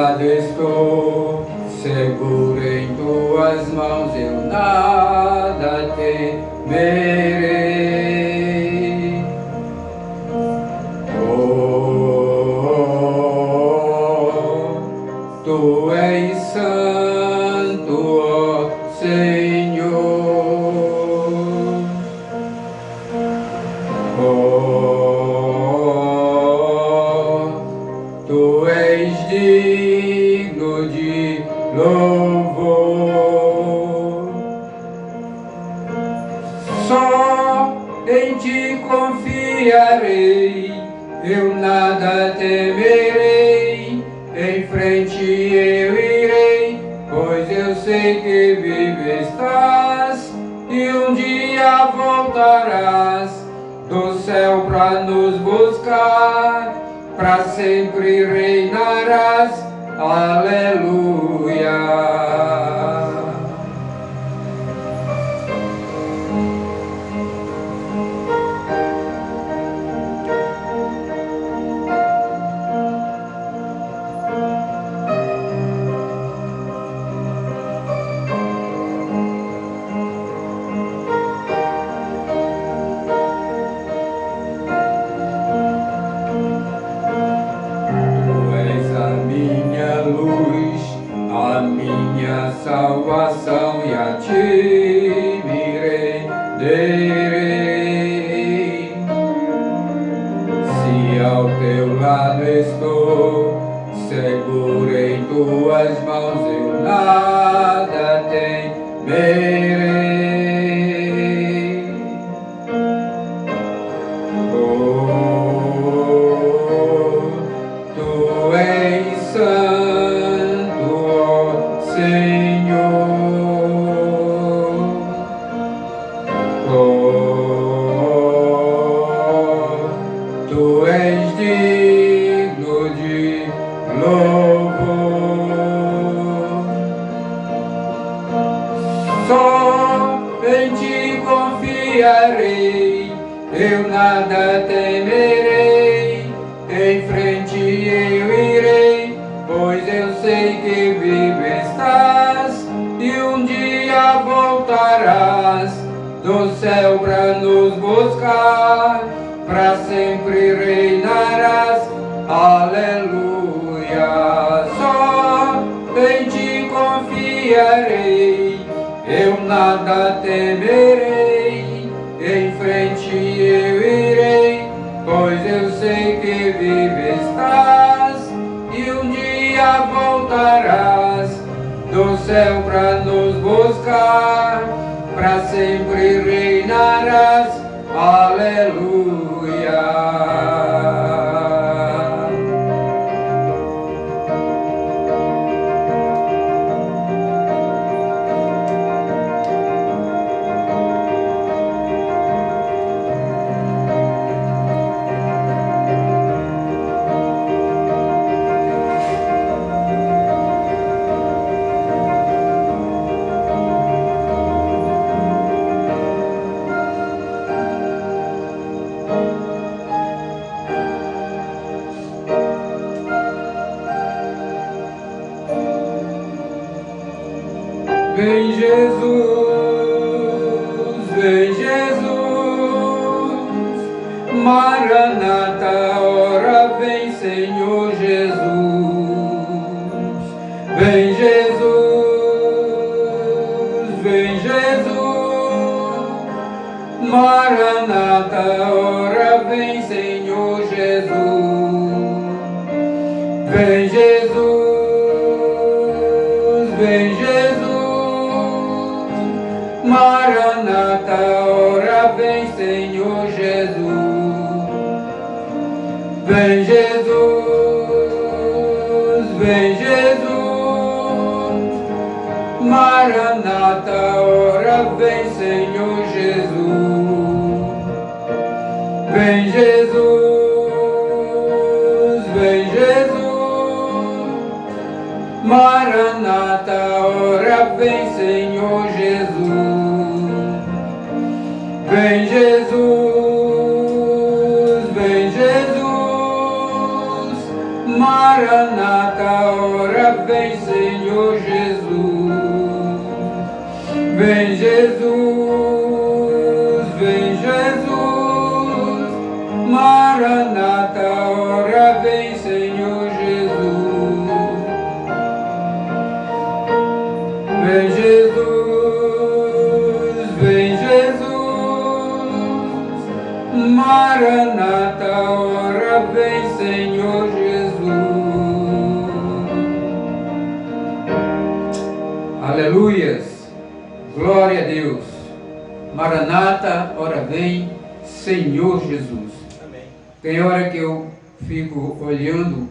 lado estou, seguro em tuas mãos, eu nada temerei. Oh, tu és santo, ó Senhor. Oh, tu és digno de louvor. Só em ti confiarei, eu nada temerei. Em frente eu irei, pois eu sei que vivo estás, e um dia voltarás do céu pra nos buscar, pra sempre reinarás. Aleluia. Luz, a minha salvação, e a ti me renderei. Se ao teu lado estou, seguro em tuas mãos, eu nada temerei. Oh, tu és santo, Senhor. Oh, tu és digno de louvor. Só em ti confiarei, eu nada temerei. Em frente eu irei, pois eu sei que vivo estás, e um dia voltarás do céu pra nos buscar, pra sempre reinarás. Aleluia. Só em ti confiarei, eu nada temerei. Em frente eu irei, pois eu sei que vivo estás, e um dia voltarás do céu pra nos buscar, pra sempre reinarás. Aleluia. Vem Jesus, vem Jesus, Maranata, ora vem Senhor Jesus. Vem Jesus, vem Jesus, Maranata, ora vem Senhor Jesus. Vem Jesus, vem Jesus, Maranata, ora vem Senhor Jesus. Vem Jesus, vem Jesus, Maranata, ora vem Senhor Jesus. Vem Jesus, vem Jesus, Maranata, ora vem Senhor Jesus. Vem Jesus, vem Jesus, Maranata, ora Maranata, ora vem Senhor Jesus. Vem Jesus, vem Jesus. Maranata, ora vem Senhor Jesus. Aleluias, glória a Deus. Maranata, ora vem Senhor Jesus. Amém. Tem hora que eu fico olhando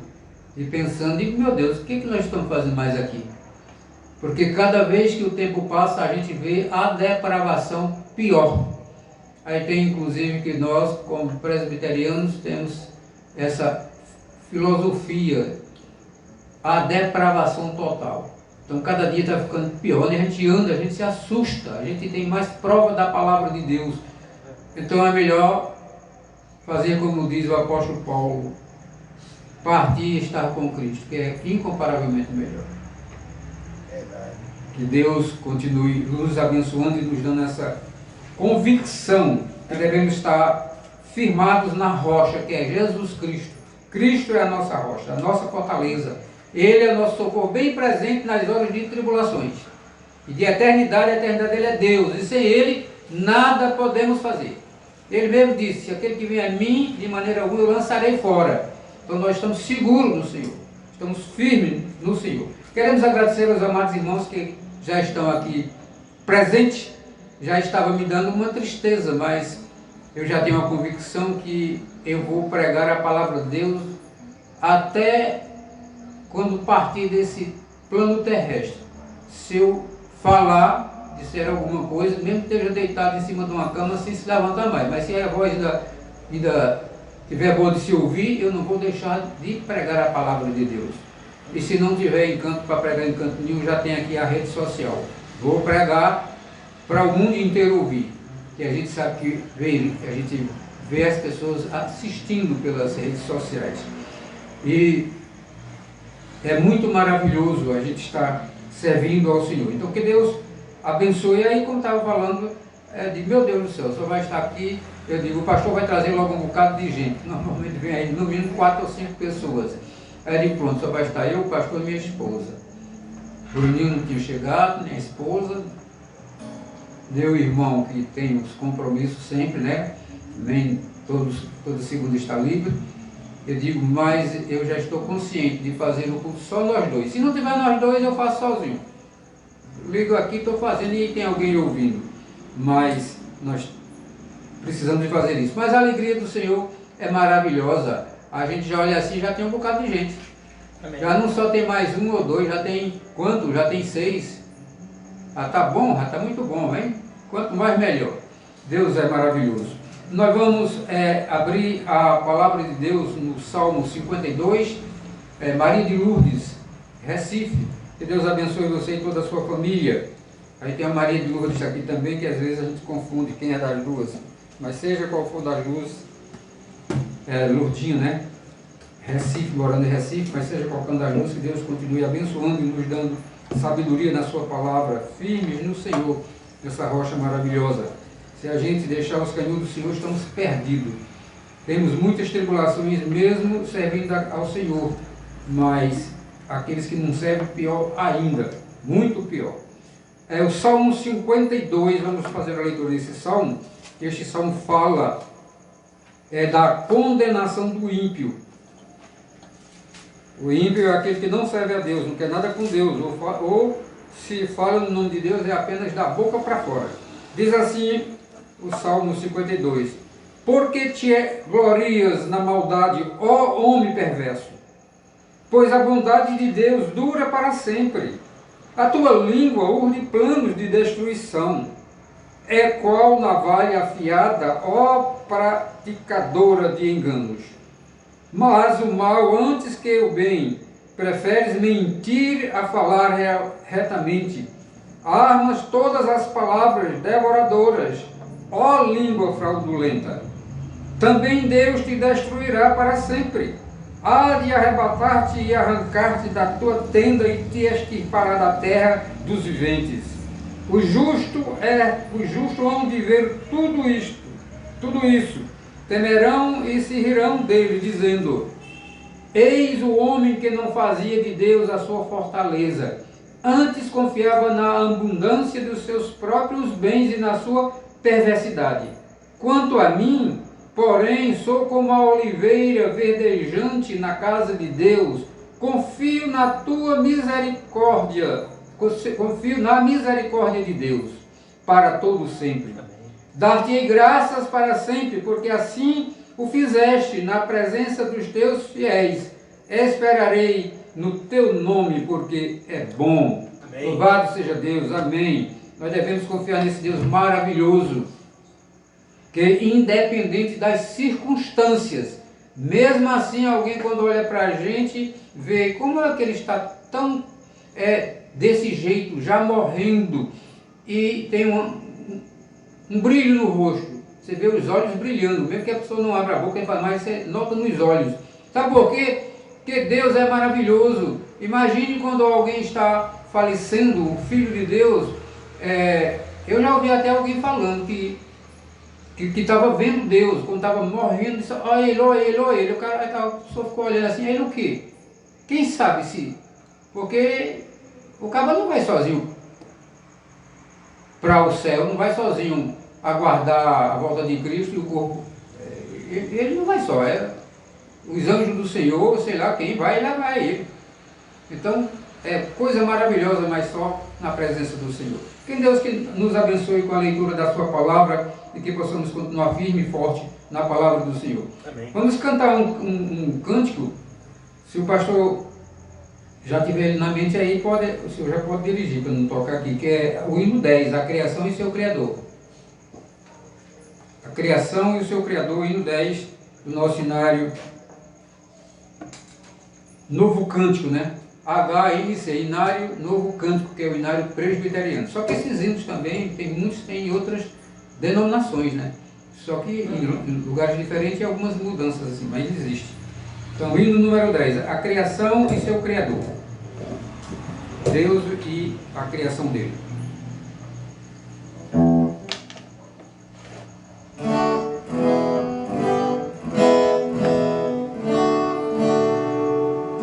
e pensando, e meu Deus, o que nós estamos fazendo mais aqui? Porque cada vez que o tempo passa, a gente vê a depravação pior. Aí tem inclusive que nós, como presbiterianos, temos essa filosofia, a depravação total. Então cada dia está ficando pior, e a gente anda, a gente se assusta, a gente tem mais prova da palavra de Deus. Então é melhor fazer como diz o apóstolo Paulo, partir e estar com Cristo, que é incomparavelmente melhor. Que Deus continue nos abençoando e nos dando essa convicção que devemos estar firmados na rocha, que é Jesus Cristo. Cristo é a nossa rocha, a nossa fortaleza. Ele é o nosso socorro bem presente nas horas de tribulações. E de eternidade, a eternidade dele é Deus. E sem ele, nada podemos fazer. Ele mesmo disse, aquele que vem a mim, de maneira alguma eu lançarei fora. Então nós estamos seguros no Senhor. Estamos firmes no Senhor. Queremos agradecer aos amados irmãos que já estão aqui presentes. Já estava me dando uma tristeza, mas eu já tenho uma convicção que eu vou pregar a palavra de Deus até quando partir desse plano terrestre. Se eu falar, disser alguma coisa, mesmo que esteja deitado em cima de uma cama, sem se levantar mais, mas se a voz ainda tiver boa de se ouvir, eu não vou deixar de pregar a palavra de Deus. E se não tiver encanto para pregar em canto nenhum, já tem aqui a rede social. Vou pregar para o mundo inteiro ouvir, que a gente sabe que a gente vê as pessoas assistindo pelas redes sociais. E é muito maravilhoso a gente estar servindo ao Senhor. Então que Deus abençoe. Aí, como estava falando, de meu Deus do céu, só vai estar aqui, eu digo, o pastor vai trazer logo um bocado de gente. Normalmente vem aí no mínimo 4 ou 5 pessoas. Aí de pronto, só vai estar eu, o pastor e minha esposa. O Bruninho não tinha chegado, nem a esposa. Meu irmão, que tem os compromissos sempre, né? Vem toda segunda está livre. Eu digo, mas eu já estou consciente de fazer o culto só nós dois. Se não tiver nós dois, eu faço sozinho. Ligo aqui, estou fazendo e tem alguém ouvindo. Mas nós precisamos de fazer isso. Mas a alegria do Senhor é maravilhosa. A gente já olha assim, já tem um bocado de gente. Amém. Já não só tem mais 1 ou 2, já tem quanto? Já tem 6. Ah, tá bom, já está muito bom, hein? Quanto mais melhor. Deus é maravilhoso. Nós vamos abrir a palavra de Deus no Salmo 52, Maria de Lourdes, Recife. Que Deus abençoe você e toda a sua família. Aí tem a Maria de Lourdes aqui também, que às vezes a gente confunde quem é das duas. Mas seja qual for das duas, Lourdinho, né? Recife, morando em Recife, mas seja qual for das duas, que Deus continue abençoando e nos dando sabedoria na sua palavra, firmes no Senhor, nessa rocha maravilhosa. Se a gente deixar os caminhos do Senhor, estamos perdidos. Temos muitas tribulações mesmo servindo ao Senhor, mas aqueles que não servem, pior ainda, muito pior. É o Salmo 52, vamos fazer a leitura desse Salmo. Este Salmo fala da condenação do ímpio. O ímpio é aquele que não serve a Deus, não quer nada com Deus, ou se fala no nome de Deus é apenas da boca para fora. Diz assim o Salmo 52: Porque te glorias na maldade, ó homem perverso? Pois a bondade de Deus dura para sempre. A tua língua urde planos de destruição. É qual navalha afiada, ó praticadora de enganos. Mas o mal antes que o bem, preferes mentir a falar retamente. Armas todas as palavras devoradoras, ó língua fraudulenta. Também Deus te destruirá para sempre. Há de arrebatar-te e arrancar-te da tua tenda e te extirpará da terra dos viventes. Os justos hão de ver tudo isso, temerão e se rirão dele, dizendo: eis o homem que não fazia de Deus a sua fortaleza, antes confiava na abundância dos seus próprios bens e na sua perversidade. Quanto a mim, porém, sou como a oliveira verdejante na casa de Deus, confio na tua misericórdia, confio na misericórdia de Deus, para todo sempre. Dar-te-ei graças para sempre, porque assim o fizeste na presença dos teus fiéis. Esperarei no teu nome, porque é bom. Amém. Louvado seja Deus, amém. Nós devemos confiar nesse Deus maravilhoso, que independente das circunstâncias, mesmo assim alguém quando olha para a gente, vê como é que ele está tão desse jeito, já morrendo, e tem um brilho no rosto. Você vê os olhos brilhando, mesmo que a pessoa não abra a boca, mas você nota nos olhos. Sabe por quê? Porque Deus é maravilhoso. Imagine quando alguém está falecendo, o Filho de Deus. Eu já ouvi até alguém falando que estava vendo Deus, quando estava morrendo, disse: olha ele, olha ele, olha ele. O cara a pessoa ficou olhando assim: ele o quê? Quem sabe se? Porque o cara não vai sozinho para o céu, não vai sozinho aguardar a volta de Cristo e o corpo. Ele não vai só, os anjos do Senhor, sei lá quem vai levar ele. Então, é coisa maravilhosa, mas só na presença do Senhor. Que Deus que nos abençoe com a leitura da sua palavra e que possamos continuar firme e forte na palavra do Senhor. Amém. Vamos cantar um cântico. Se o pastor já tiver ele na mente aí, o senhor já pode dirigir para não tocar aqui, que é o hino 10, a criação e seu Criador. A criação e o seu Criador, hino 10 do nosso hinário Novo Cântico, né? HNC, hinário Novo Cântico, que é o hinário presbiteriano. Só que esses hinos também, muitos têm outras denominações, né? Só que em lugares diferentes algumas mudanças assim, mas existe. Então, hino número 10, a criação e seu Criador. Deus e a criação dele.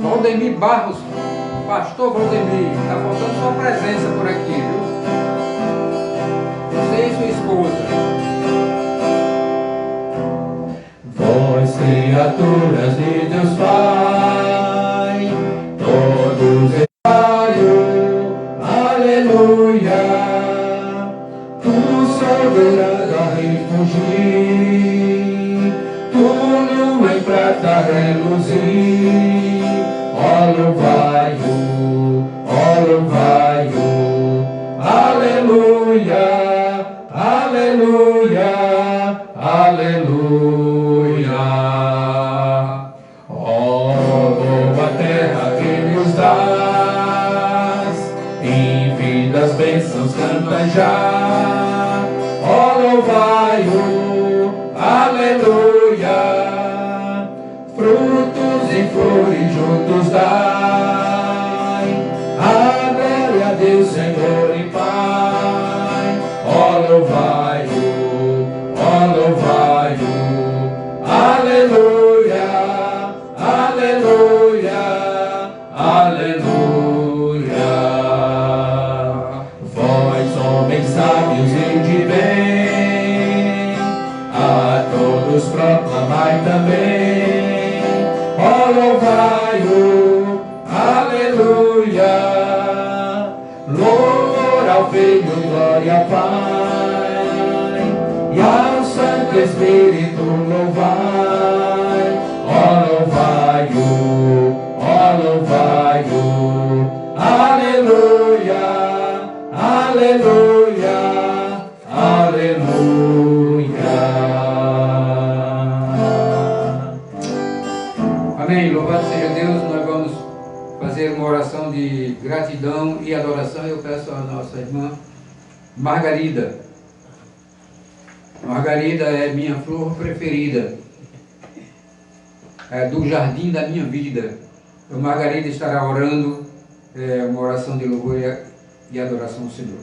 Valdemir Barros, pastor Valdemir, está faltando sua presença por aqui, viu? Você e sua esposa. Vós, criaturas de Deus Pai, todos aleluia, tu soberano a refugir, tu lua em prata reluzir, ó louvai-o, aleluia, aleluia, aleluia. Ó boa terra que nos dás, infinitas bênçãos canta já, ó louvai-o, aleluia, frutos e flores juntos dai, a glória a Deus, Senhor e Pai, ó louvai-o, aleluia, aleluia, aleluia. Vós, homens sábios e de bem, a todos proclamai também, ó louvai-o, aleluia, louvor ao Filho, glória ao Pai, e ao Santo Espírito louvai, ó louvai-o, aleluia, aleluia, aleluia. Amém. Louvado seja Deus. Nós vamos fazer uma oração de gratidão e adoração. Eu peço à nossa irmã Margarida. Margarida é minha flor preferida, é do jardim da minha vida. Então, Margarida estará orando uma oração de louvor e adoração ao Senhor.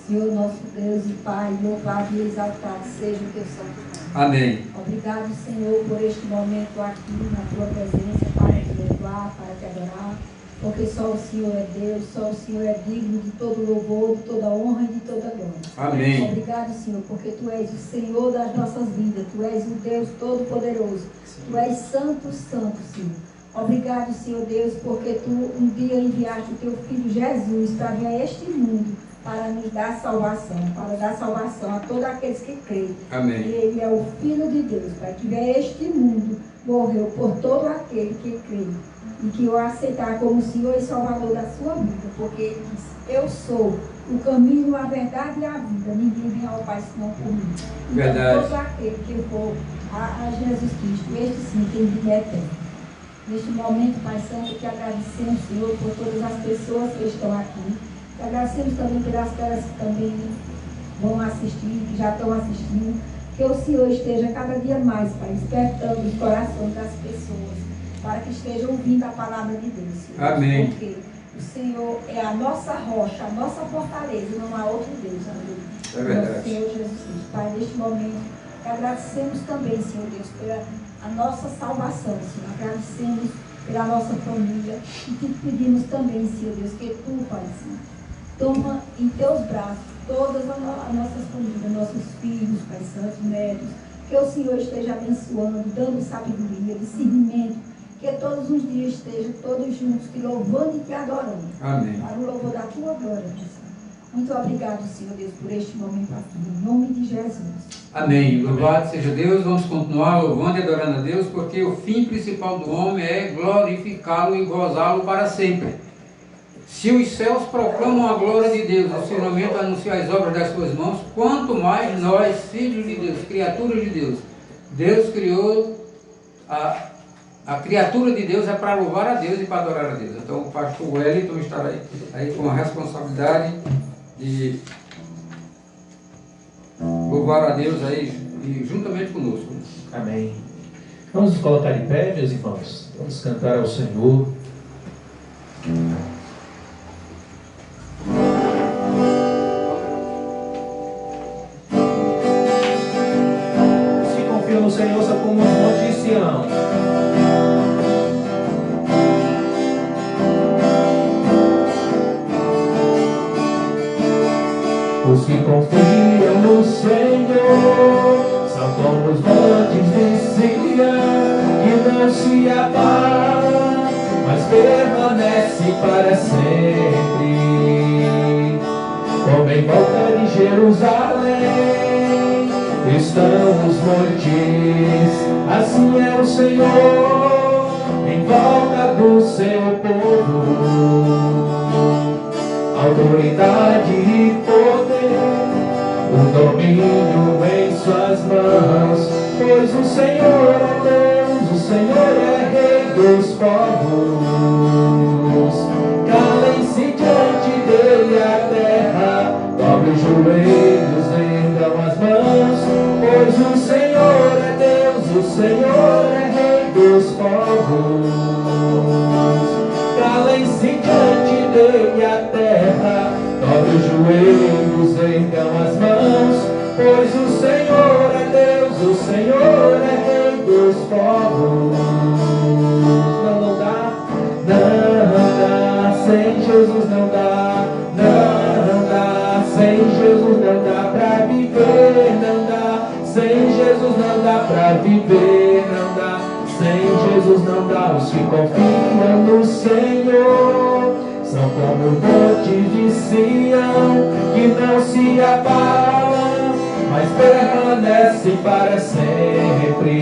Senhor, nosso Deus e Pai, louvado e exaltado seja o teu santo nome. Amém. Obrigado, Senhor, por este momento aqui na tua presença, para te louvar, para te adorar, porque só o Senhor é Deus, só o Senhor é digno de todo louvor, de toda honra e de toda glória. Amém. Obrigado, Senhor, porque tu és o Senhor das nossas vidas, tu és o Deus Todo-Poderoso, tu és santo, santo, Senhor. Obrigado, Senhor Deus, porque tu um dia enviaste o teu Filho Jesus para vir a este mundo, para nos dar salvação, para dar salvação a todos aqueles que creem. Amém. E ele é o Filho de Deus, para que venha a este mundo, morreu por todo aquele que crê e que o aceitar como Senhor e Salvador da sua vida, porque ele disse: eu sou o caminho, a verdade e a vida, ninguém vem ao Pai senão por mim. Então, Verdade. todo aquele que for a Jesus Cristo, este sim tem vida eterna. Neste momento, Pai Santo, que agradecemos, Senhor, por todas as pessoas que estão aqui. Que agradecemos também pelas aquelas que também vão assistir, que já estão assistindo. Que o Senhor esteja cada dia mais, Pai, despertando os corações das pessoas, para que estejam ouvindo a palavra de Deus, Senhor. Amém. Porque o Senhor é a nossa rocha, a nossa fortaleza, não há outro Deus, aleluia. É verdade. O Senhor Jesus Cristo. Pai, neste momento, que agradecemos também, Senhor Deus, pela a nossa salvação, Senhor. Agradecemos pela nossa família e te pedimos também, Senhor Deus, que tu, Pai, Senhor, toma em teus braços todas as nossas famílias, nossos filhos, Pai Santo, netos, que o Senhor esteja abençoando, dando sabedoria, discernimento, que todos os dias estejam todos juntos, te louvando e te adorando. Amém. Para o louvor da tua glória, Pai Santo. Muito obrigado, Senhor Deus, por este momento aqui, em nome de Jesus. Amém. Louvado seja Deus. Vamos continuar louvando e adorando a Deus, porque o fim principal do homem é glorificá-lo e gozá-lo para sempre. Se os céus proclamam a glória de Deus, o firmamento anuncia as obras das suas mãos, quanto mais nós, filhos de Deus, criaturas de Deus. Deus criou a criatura de Deus é para louvar a Deus e para adorar a Deus. Então o pastor Wellington estará aí com a responsabilidade de louvar a Deus aí e juntamente conosco. Amém. Vamos nos colocar de pé, meus irmãos. Vamos cantar ao Senhor. Se confia no Senhor, só como os montes de Sião. Os que confiam no Senhor são como os montes de Sião, que não se abalam, mas permanece para sempre. Como em volta de Jerusalém estão os montes, assim é o Senhor em volta do seu povo. Autoridade e poder, o domínio em suas mãos, pois o Senhor é Deus, o Senhor é Rei dos povos. Calem-se diante dele a terra, dobre os joelhos, ergam as mãos, pois o Senhor é Deus, o Senhor é Rei dos povos. Calem-se diante dele a terra, dobre os joelhos, ergam as mãos, pois o Senhor é Deus, o Senhor é Rei dos povos. Não dá, sem Jesus não dá, não dá, sem Jesus não dá pra viver, não dá, sem Jesus não dá pra viver, não dá, sem Jesus não dá. Os que confiam no Senhor são como o monte de Sião, que não se abalam, mas permanece para sempre.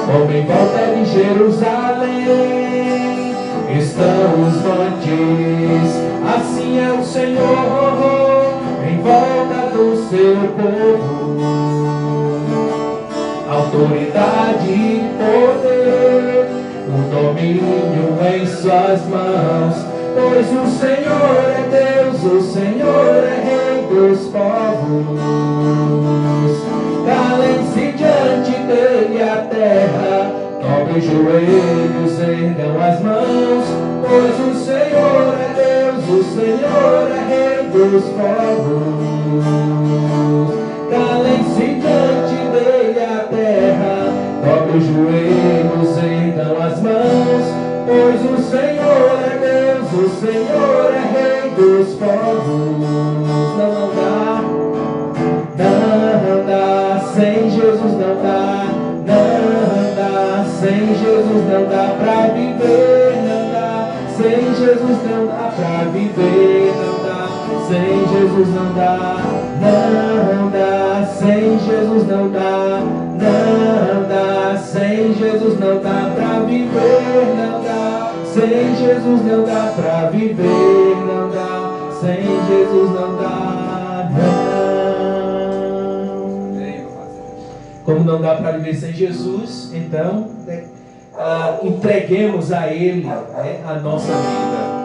Como em volta de Jerusalém estão os montes, assim é o Senhor em volta do seu povo. Autoridade e poder, o domínio em suas mãos, pois o Senhor é Deus, o Senhor é Rei dos povos. Calem-se diante dele a terra, dobre os joelhos, ergam as mãos, pois o Senhor é Deus, o Senhor é Rei dos povos. Calem-se diante dele a terra, dobre os joelhos, ergam as mãos, pois o Senhor é Deus, o Senhor é Rei dos povos. Não dá, sem Jesus não dá, sem Jesus não dá pra viver, não dá, sem Jesus não dá pra viver, não dá, sem Jesus não dá, sem Jesus não dá, sem Jesus não dá pra viver, não dá, sem Jesus não dá pra viver, não dá, sem Jesus não dá, não. Como não dá para viver sem Jesus, então entreguemos a Ele, né, a nossa vida.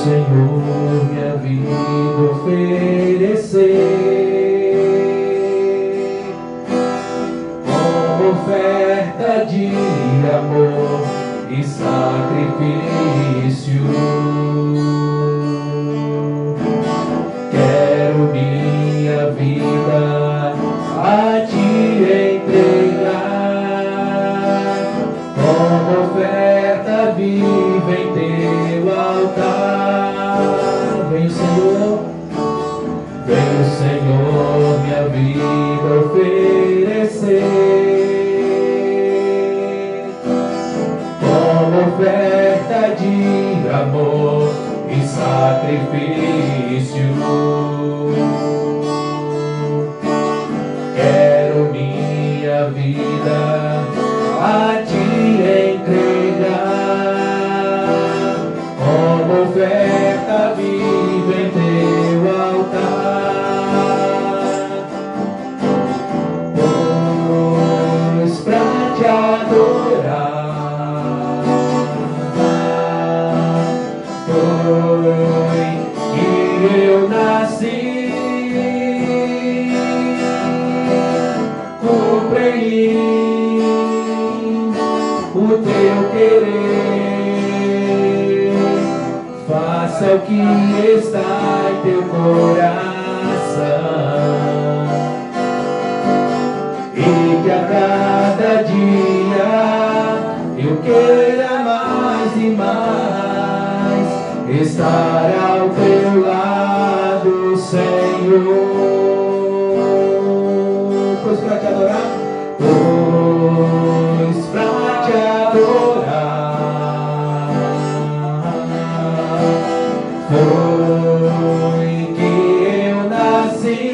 Senhor, minha vida oferecer como oferta de amor e sacrifício. Quero minha vida a Ti entregar como oferta viva em Teu altar. Vem o Senhor, minha vida oferecer como oferta de amor e sacrifício. Quero minha vida a Ti entregar como oferta viva em Teu altar, pois pra Te adorar foi que eu nasci. Cumpre em mim o Teu querer, faça o que está em Teu coração, e que a cada dia eu queira mais e mais estar ao Teu lado, Senhor. Pois pra Te adorar, pois pra Te adorar foi que eu nasci.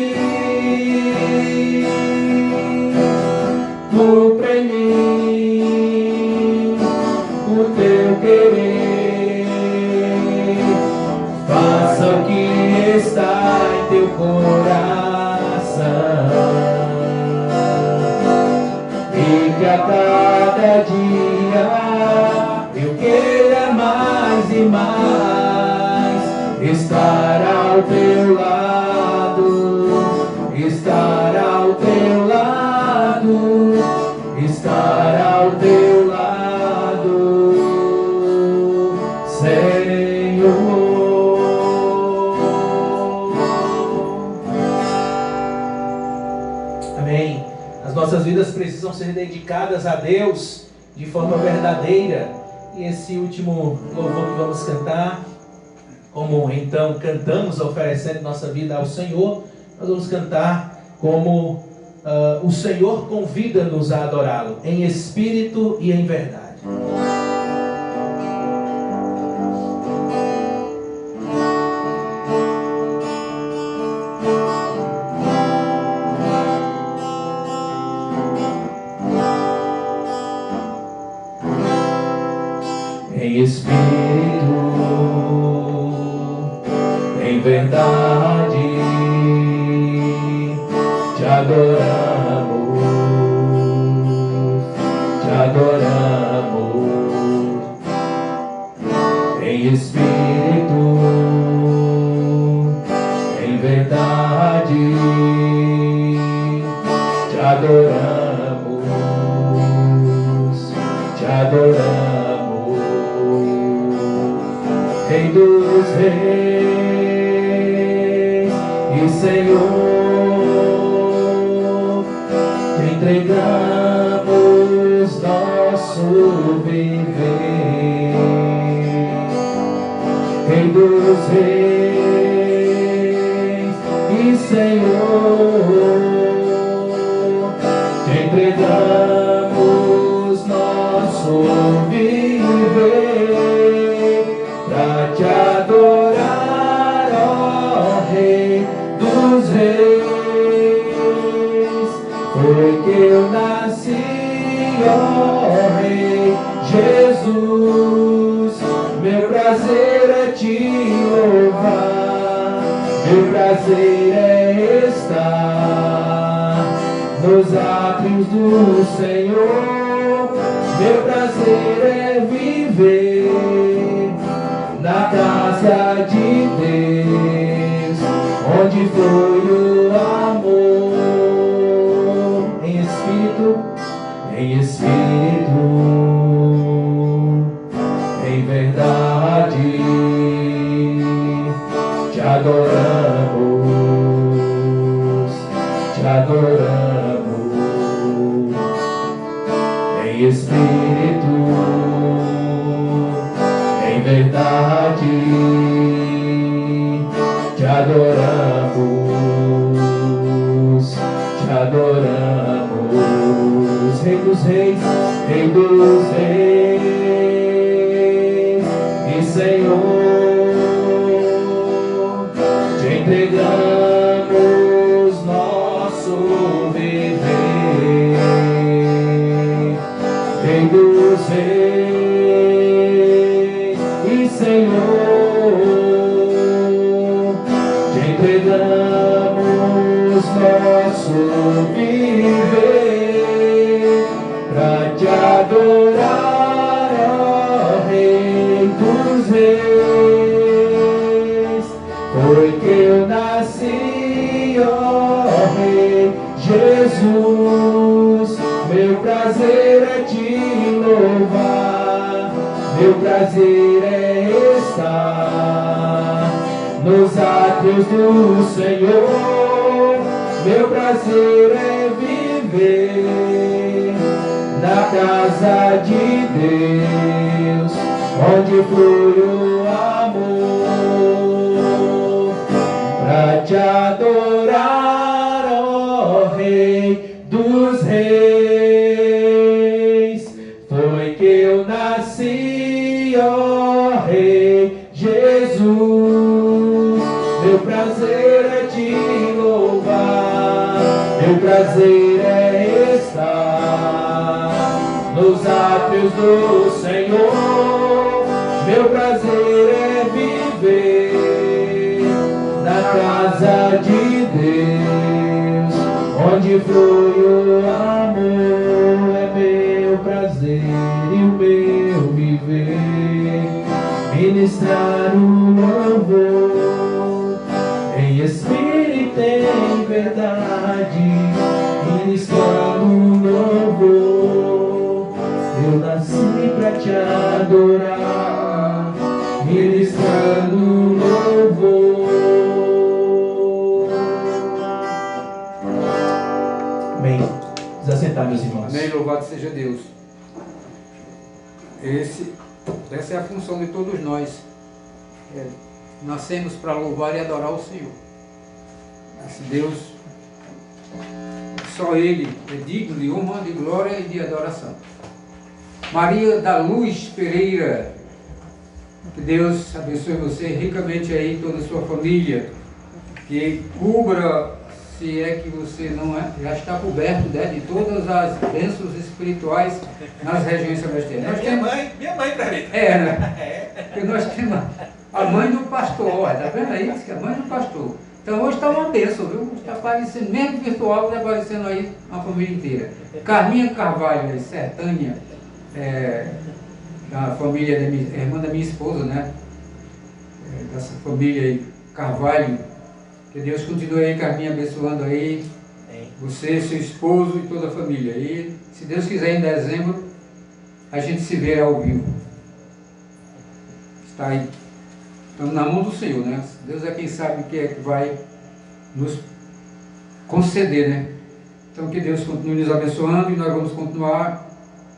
Cumpre em mim o Teu querer, faça o que está em Teu coração, e que a cada dia eu queira mais e mais estar ao Teu lado, estar ao Teu lado, estar ao Teu lado, Senhor. Amém. As nossas vidas precisam ser dedicadas a Deus de forma verdadeira. E esse último louvor que vamos cantar, como então cantamos oferecendo nossa vida ao Senhor, nós vamos cantar como o Senhor convida-nos a adorá-lo, em espírito e em verdade. Em espírito, em verdade, Te adoramos, Te adoramos. em espírito, em verdade, te adoramos, te adoramos, Rei dos reis e Senhor, te entregamos nosso viver, Rei dos reis e Senhor, te entregamos nosso viver pra te adorar, ó Rei dos reis. Foi que eu nasci, ó Rei Jesus. Meu prazer é te louvar, meu prazer é estar nos átrios do Senhor. Meu prazer é viver na casa de Deus, onde foi o amor, em espírito, em verdade, te adoramos, te adoramos, em espírito, em verdade, te adoramos, te adoramos, Rei dos reis, Rei dos reis e Senhor, te entregamos nosso viver, Rei dos reis e Senhor, te entregamos nosso viver pra te adorar, ó Rei dos reis. Foi que eu nasci, ó Rei Jesus. Meu prazer é te louvar, meu prazer é estar nos átrios do Senhor. Meu prazer é viver na casa de Deus, onde flui o amor, pra te adorar, ó Rei dos reis. Foi que eu nasci, ó Rei Jesus. Meu prazer é te louvar, meu prazer é estar nos átrios do Senhor. Meu prazer é viver na casa de Deus, onde flui o amor. É meu prazer e o meu viver, ministrar o louvor em espírito e em verdade, ministrando o louvor. Eu nasci pra te adorar, ministrando o louvor. Amém. Vamos assentar, meus irmãos. Amém, louvado seja Deus. Essa é a função de todos nós. Nascemos para louvar e adorar o Senhor. Esse Deus, só Ele é digno de honra, de glória e de adoração. Maria da Luz Pereira, que Deus abençoe você ricamente aí, toda a sua família, que cubra, se é que você não é, já está coberto, né, de todas as bênçãos espirituais nas regiões celestiais. Minha mãe para mim. Né? Porque nós temos a mãe do pastor, olha, tá vendo aí? Diz que é a mãe do pastor. Então hoje está uma bênção, viu? Está aparecendo, mesmo virtual, está aparecendo aí uma família inteira. Carminha Carvalho, Sertânia, da família, irmã da minha esposa, né? dessa família aí, Carvalho. Que Deus continue aí, Carminha, abençoando aí você, seu esposo e toda a família. E se Deus quiser, em dezembro, a gente se vê ao vivo. Está aí. Estamos na mão do Senhor, né? Deus é quem sabe o que é que vai nos conceder, né? Então que Deus continue nos abençoando e nós vamos continuar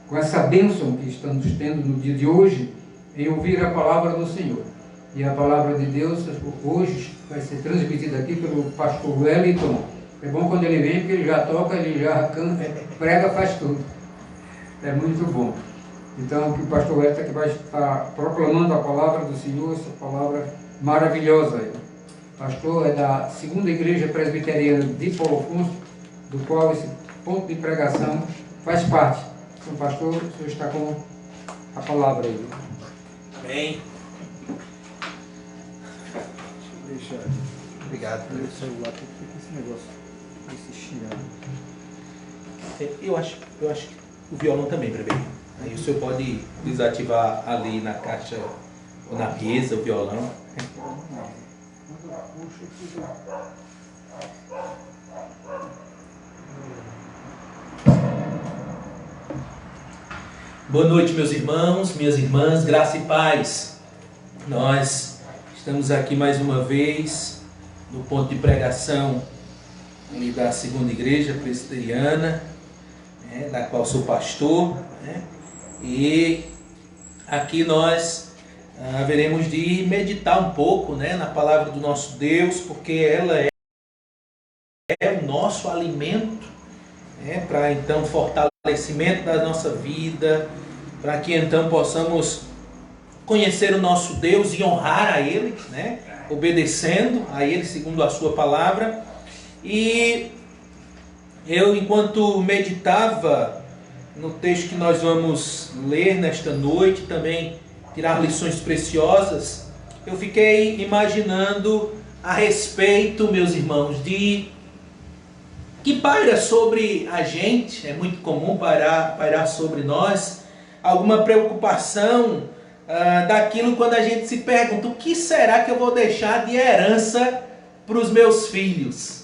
com essa bênção que estamos tendo no dia de hoje em ouvir a palavra do Senhor. E a palavra de Deus hoje vai ser transmitida aqui pelo pastor Wellington. É bom quando ele vem, porque ele já toca, ele já canta, prega, faz tudo. É muito bom. Então, que o pastor Wellington aqui vai estar proclamando a palavra do Senhor, essa palavra maravilhosa. O pastor é da 2ª Igreja Presbiteriana de Paulo Afonso, do qual esse ponto de pregação faz parte. Então, pastor, o senhor está com a palavra aí. Amém. Obrigado. Meu celular, por que esse negócio? Esse chiado. Eu acho que o violão também, bebê. Aí o senhor pode desativar ali na caixa ou na mesa o violão. Boa noite, meus irmãos, minhas irmãs, graça e paz. Nós estamos aqui mais uma vez no ponto de pregação ali da 2ª Igreja Presbiteriana, da qual sou pastor, e aqui nós haveremos de meditar um pouco, na palavra do nosso Deus, porque ela é o nosso alimento, para então fortalecimento da nossa vida, para que então possamos conhecer o nosso Deus e honrar a Ele, obedecendo a Ele segundo a sua palavra. E eu, enquanto meditava no texto que nós vamos ler nesta noite, também tirar lições preciosas, eu fiquei imaginando a respeito, meus irmãos, de que paira sobre a gente, é muito comum pairar sobre nós, alguma preocupação daquilo quando a gente se pergunta: o que será que eu vou deixar de herança para os meus filhos?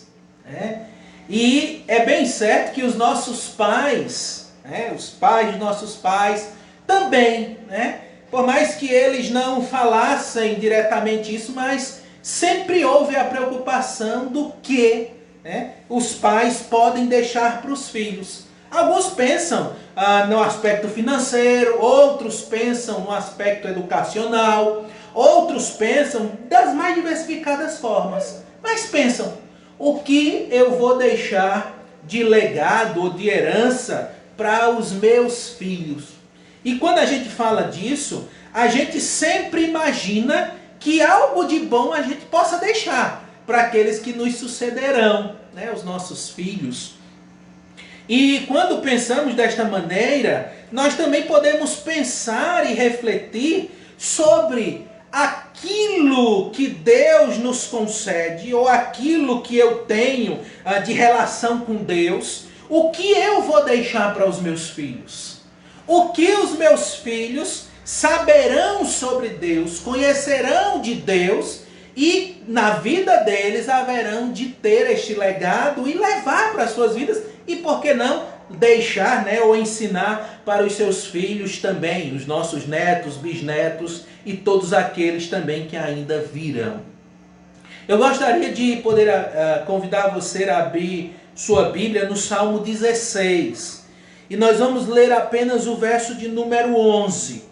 E é bem certo que os nossos pais, os pais de nossos pais também, por mais que eles não falassem diretamente isso, mas sempre houve a preocupação do que os pais podem deixar para os filhos. Alguns pensam no aspecto financeiro, outros pensam no aspecto educacional, outros pensam das mais diversificadas formas. Mas pensam: o que eu vou deixar de legado ou de herança para os meus filhos? E quando a gente fala disso, a gente sempre imagina que algo de bom a gente possa deixar para aqueles que nos sucederão, os nossos filhos. E quando pensamos desta maneira, nós também podemos pensar e refletir sobre aquilo que Deus nos concede, ou aquilo que eu tenho de relação com Deus, o que eu vou deixar para os meus filhos? O que os meus filhos saberão sobre Deus, conhecerão de Deus, e na vida deles haverão de ter este legado e levar para as suas vidas, e por que não deixar, ou ensinar para os seus filhos também, os nossos netos, bisnetos e todos aqueles também que ainda virão. Eu gostaria de poder convidar você a abrir sua Bíblia no Salmo 16. E nós vamos ler apenas o verso de número 11.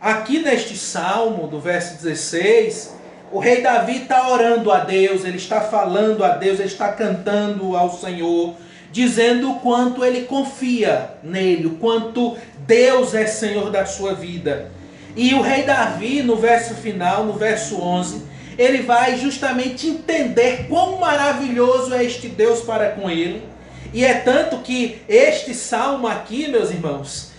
Aqui neste Salmo, do verso 16, o rei Davi está orando a Deus, ele está falando a Deus, ele está cantando ao Senhor, dizendo o quanto ele confia nele, o quanto Deus é Senhor da sua vida. E o rei Davi, no verso final, no verso 11, ele vai justamente entender quão maravilhoso é este Deus para com ele. E é tanto que este salmo aqui, meus irmãos,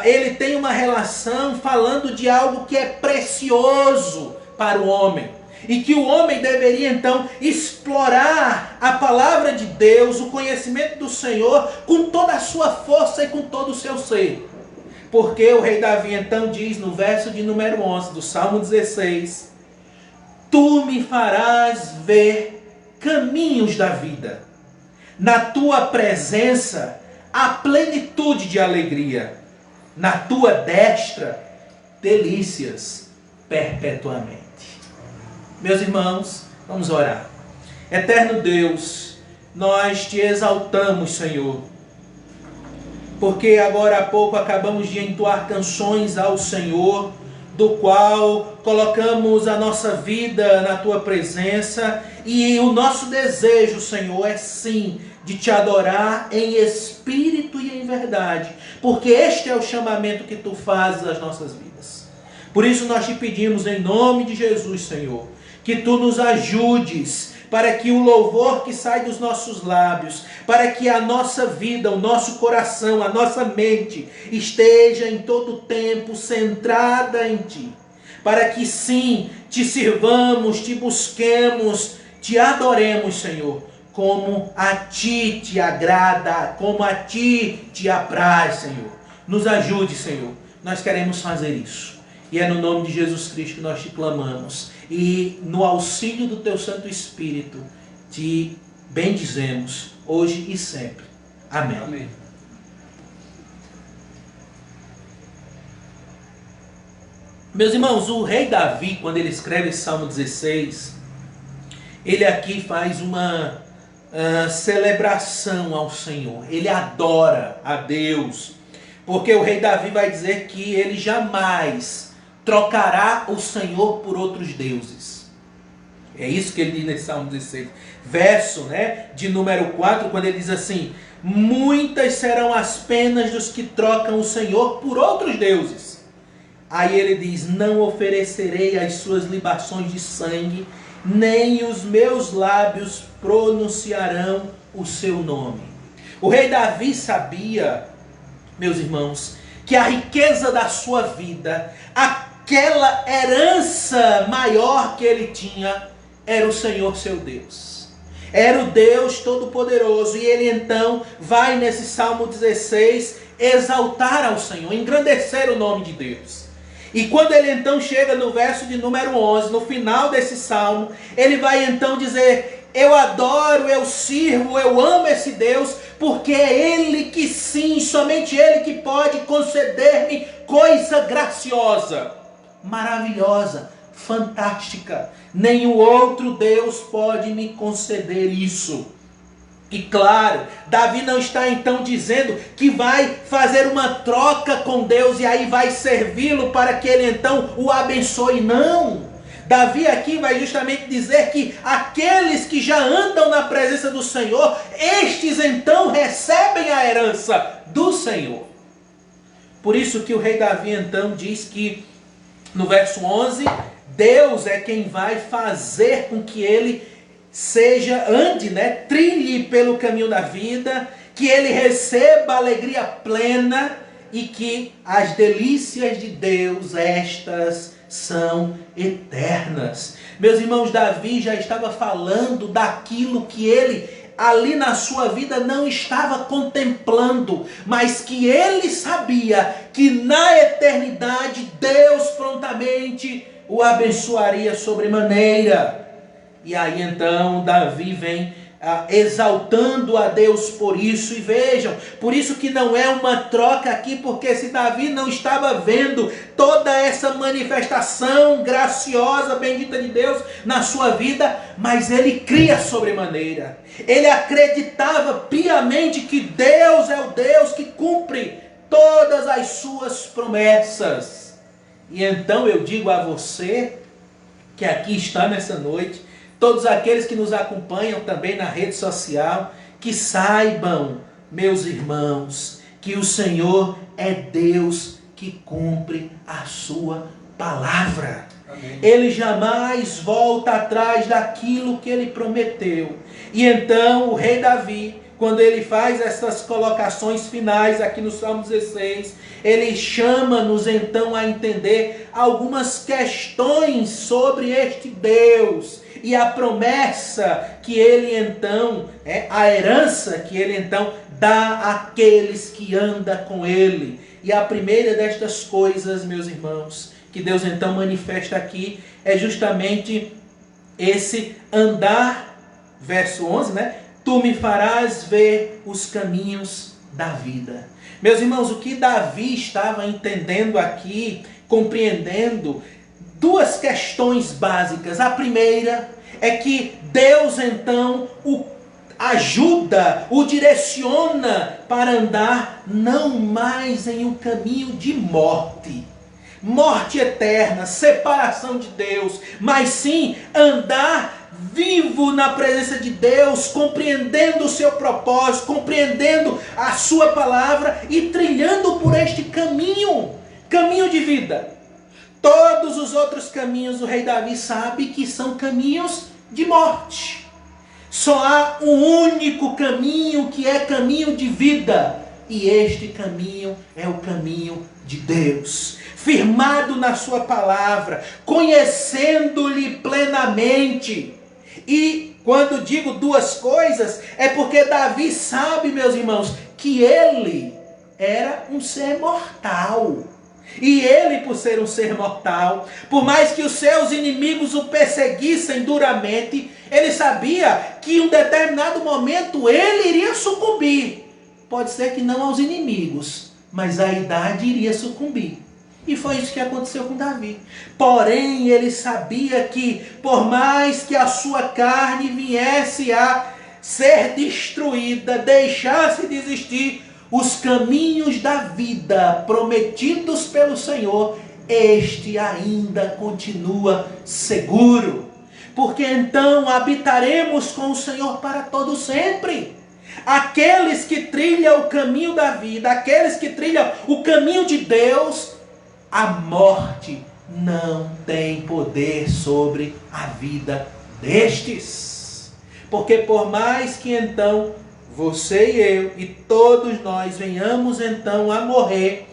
ele tem uma relação falando de algo que é precioso para o homem. E que o homem deveria então explorar a palavra de Deus, o conhecimento do Senhor, com toda a sua força e com todo o seu ser. Porque o rei Davi então diz no verso de número 11 do Salmo 16: tu me farás ver caminhos da vida. Na tua presença há plenitude de alegria. Na tua destra, delícias perpetuamente. Meus irmãos, vamos orar. Eterno Deus, nós te exaltamos, Senhor, porque agora há pouco acabamos de entoar canções ao Senhor, do qual colocamos a nossa vida na tua presença, e o nosso desejo, Senhor, é sim de te adorar em espírito e em verdade, porque este é o chamamento que tu fazes às nossas vidas. Por isso nós te pedimos em nome de Jesus, Senhor, que tu nos ajudes para que o louvor que sai dos nossos lábios, para que a nossa vida, o nosso coração, a nossa mente esteja em todo tempo centrada em ti, para que sim, te sirvamos, te busquemos, te adoremos, Senhor, como a ti te agrada, como a ti te apraz, Senhor. Nos ajude, Senhor, nós queremos fazer isso. E é no nome de Jesus Cristo que nós te clamamos. E no auxílio do teu Santo Espírito, te bendizemos, hoje e sempre. Amém. Amém. Meus irmãos, o rei Davi, quando ele escreve Salmo 16, ele aqui faz uma celebração ao Senhor. Ele adora a Deus. Porque o rei Davi vai dizer que ele jamais trocará o Senhor por outros deuses. É isso que ele diz nesse Salmo 16. Verso de número 4, quando ele diz assim: muitas serão as penas dos que trocam o Senhor por outros deuses. Aí ele diz: não oferecerei as suas libações de sangue, nem os meus lábios pronunciarão o seu nome. O rei Davi sabia, meus irmãos, que a riqueza da sua vida, aquela herança maior que ele tinha, era o Senhor seu Deus. Era o Deus Todo-Poderoso. E ele então vai nesse Salmo 16 exaltar ao Senhor, engrandecer o nome de Deus. E quando ele então chega no verso de número 11, no final desse salmo, ele vai então dizer: eu adoro, eu sirvo, eu amo esse Deus, porque é Ele que sim, somente Ele que pode conceder-me coisa graciosa, maravilhosa, fantástica. Nenhum outro Deus pode me conceder isso. E claro, Davi não está então dizendo que vai fazer uma troca com Deus e aí vai servi-lo para que ele então o abençoe. Não. Davi aqui vai justamente dizer que aqueles que já andam na presença do Senhor, estes então recebem a herança do Senhor. Por isso que o rei Davi então diz que no verso 11, Deus é quem vai fazer com que ele ande, trilhe pelo caminho da vida, que ele receba alegria plena e que as delícias de Deus, estas são eternas. Meus irmãos, Davi já estava falando daquilo que ele ali na sua vida não estava contemplando, mas que ele sabia que na eternidade Deus prontamente o abençoaria sobremaneira. E aí então Davi vem exaltando a Deus por isso. E vejam, por isso que não é uma troca aqui, porque se Davi não estava vendo toda essa manifestação graciosa, bendita de Deus na sua vida, mas ele cria sobremaneira. Ele acreditava piamente que Deus é o Deus que cumpre todas as suas promessas. E então eu digo a você que aqui está nessa noite, todos aqueles que nos acompanham também na rede social, que saibam, meus irmãos, que o Senhor é Deus que cumpre a sua palavra. Amém. Ele jamais volta atrás daquilo que ele prometeu. E então o rei Davi, quando ele faz essas colocações finais aqui no Salmo 16, ele chama-nos então a entender algumas questões sobre este Deus e a promessa que ele então, a herança que ele então dá àqueles que andam com ele. E a primeira destas coisas, meus irmãos, que Deus então manifesta aqui, é justamente esse andar, verso 11, né? Tu me farás ver os caminhos da vida. Meus irmãos, o que Davi estava entendendo aqui, compreendendo, duas questões básicas. A primeira é que Deus então o ajuda, o direciona para andar não mais em um caminho de morte, morte eterna, separação de Deus, mas sim andar vivo na presença de Deus, compreendendo o seu propósito, compreendendo a sua palavra e trilhando por este caminho de vida. Todos os outros caminhos o rei Davi sabe que são caminhos de morte. Só há um único caminho que é caminho de vida, e este caminho é o caminho de Deus, firmado na sua palavra, conhecendo-lhe plenamente. E quando digo duas coisas, é porque Davi sabe, meus irmãos, que ele era um ser mortal. E ele, por ser um ser mortal, por mais que os seus inimigos o perseguissem duramente, ele sabia que em um determinado momento ele iria sucumbir. Pode ser que não aos inimigos, mas a idade iria sucumbir. E foi isso que aconteceu com Davi. Porém, ele sabia que, por mais que a sua carne viesse a ser destruída, deixasse de existir, os caminhos da vida prometidos pelo Senhor, este ainda continua seguro. Porque então habitaremos com o Senhor para todo sempre. Aqueles que trilham o caminho da vida, aqueles que trilham o caminho de Deus, a morte não tem poder sobre a vida destes. Porque por mais que então você e eu e todos nós venhamos então a morrer,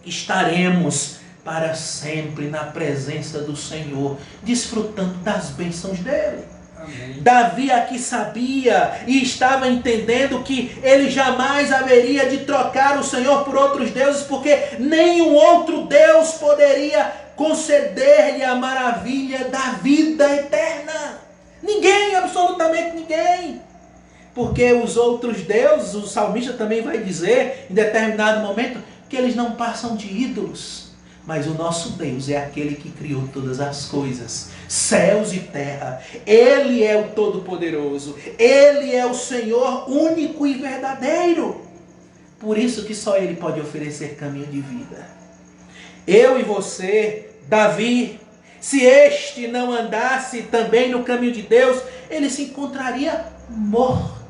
estaremos para sempre na presença do Senhor, desfrutando das bênçãos dele. Amém. Davi aqui sabia e estava entendendo que ele jamais haveria de trocar o Senhor por outros deuses, porque nenhum outro Deus poderia conceder-lhe a maravilha da vida eterna. Ninguém, absolutamente ninguém. Porque os outros deuses, o salmista também vai dizer, em determinado momento, que eles não passam de ídolos. Mas o nosso Deus é aquele que criou todas as coisas, céus e terra. Ele é o Todo-Poderoso. Ele é o Senhor único e verdadeiro. Por isso que só Ele pode oferecer caminho de vida. Eu e você, Davi, se este não andasse também no caminho de Deus, ele se encontraria morto.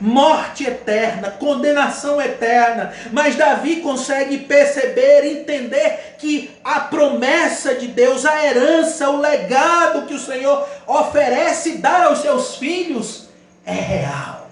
Morte eterna, condenação eterna. Mas Davi consegue perceber, entender que a promessa de Deus, a herança, o legado que o Senhor oferece dar aos seus filhos é real.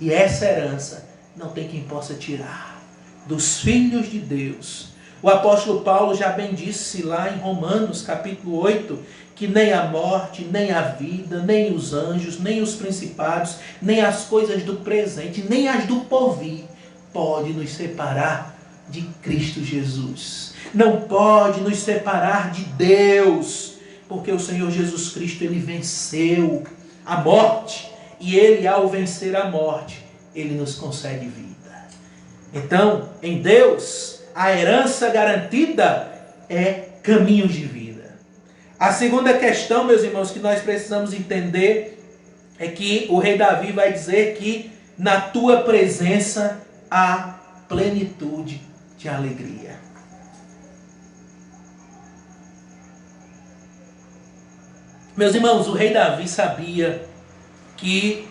E essa herança não tem quem possa tirar dos filhos de Deus. O apóstolo Paulo já bem disse lá em Romanos capítulo 8, que nem a morte, nem a vida, nem os anjos, nem os principados, nem as coisas do presente, nem as do porvir, pode nos separar de Cristo Jesus. Não pode nos separar de Deus, porque o Senhor Jesus Cristo, Ele venceu a morte, e Ele, ao vencer a morte, Ele nos concede vida. Então, em Deus, a herança garantida é caminhos de vida. A segunda questão, meus irmãos, que nós precisamos entender é que o rei Davi vai dizer que na tua presença há plenitude de alegria. Meus irmãos, o rei Davi sabia que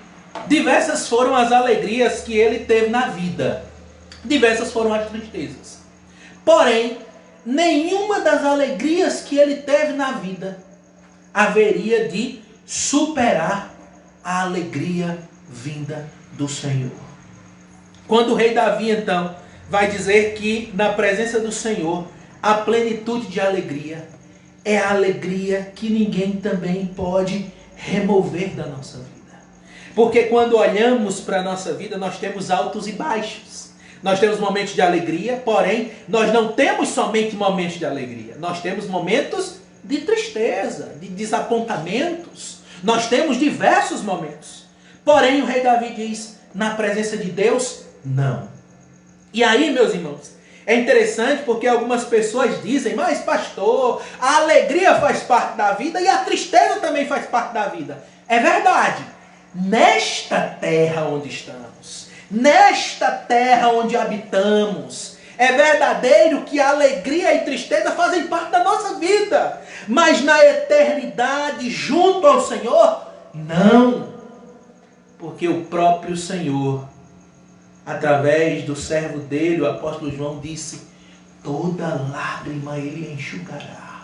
diversas foram as alegrias que ele teve na vida. Diversas foram as tristezas. Porém, nenhuma das alegrias que ele teve na vida haveria de superar a alegria vinda do Senhor. Quando o rei Davi, então, vai dizer que na presença do Senhor a plenitude de alegria é a alegria que ninguém também pode remover da nossa vida. Porque quando olhamos para a nossa vida, nós temos altos e baixos. Nós temos momentos de alegria, porém, nós não temos somente momentos de alegria. Nós temos momentos de tristeza, de desapontamentos. Nós temos diversos momentos. Porém, o rei Davi diz, na presença de Deus, não. E aí, meus irmãos, é interessante porque algumas pessoas dizem, mas pastor, a alegria faz parte da vida e a tristeza também faz parte da vida. É verdade. Nesta terra onde estamos, nesta terra onde habitamos, é verdadeiro que a alegria e tristeza fazem parte da nossa vida. Mas na eternidade, junto ao Senhor, não. Porque o próprio Senhor, através do servo dele, o apóstolo João, disse, toda lágrima ele enxugará.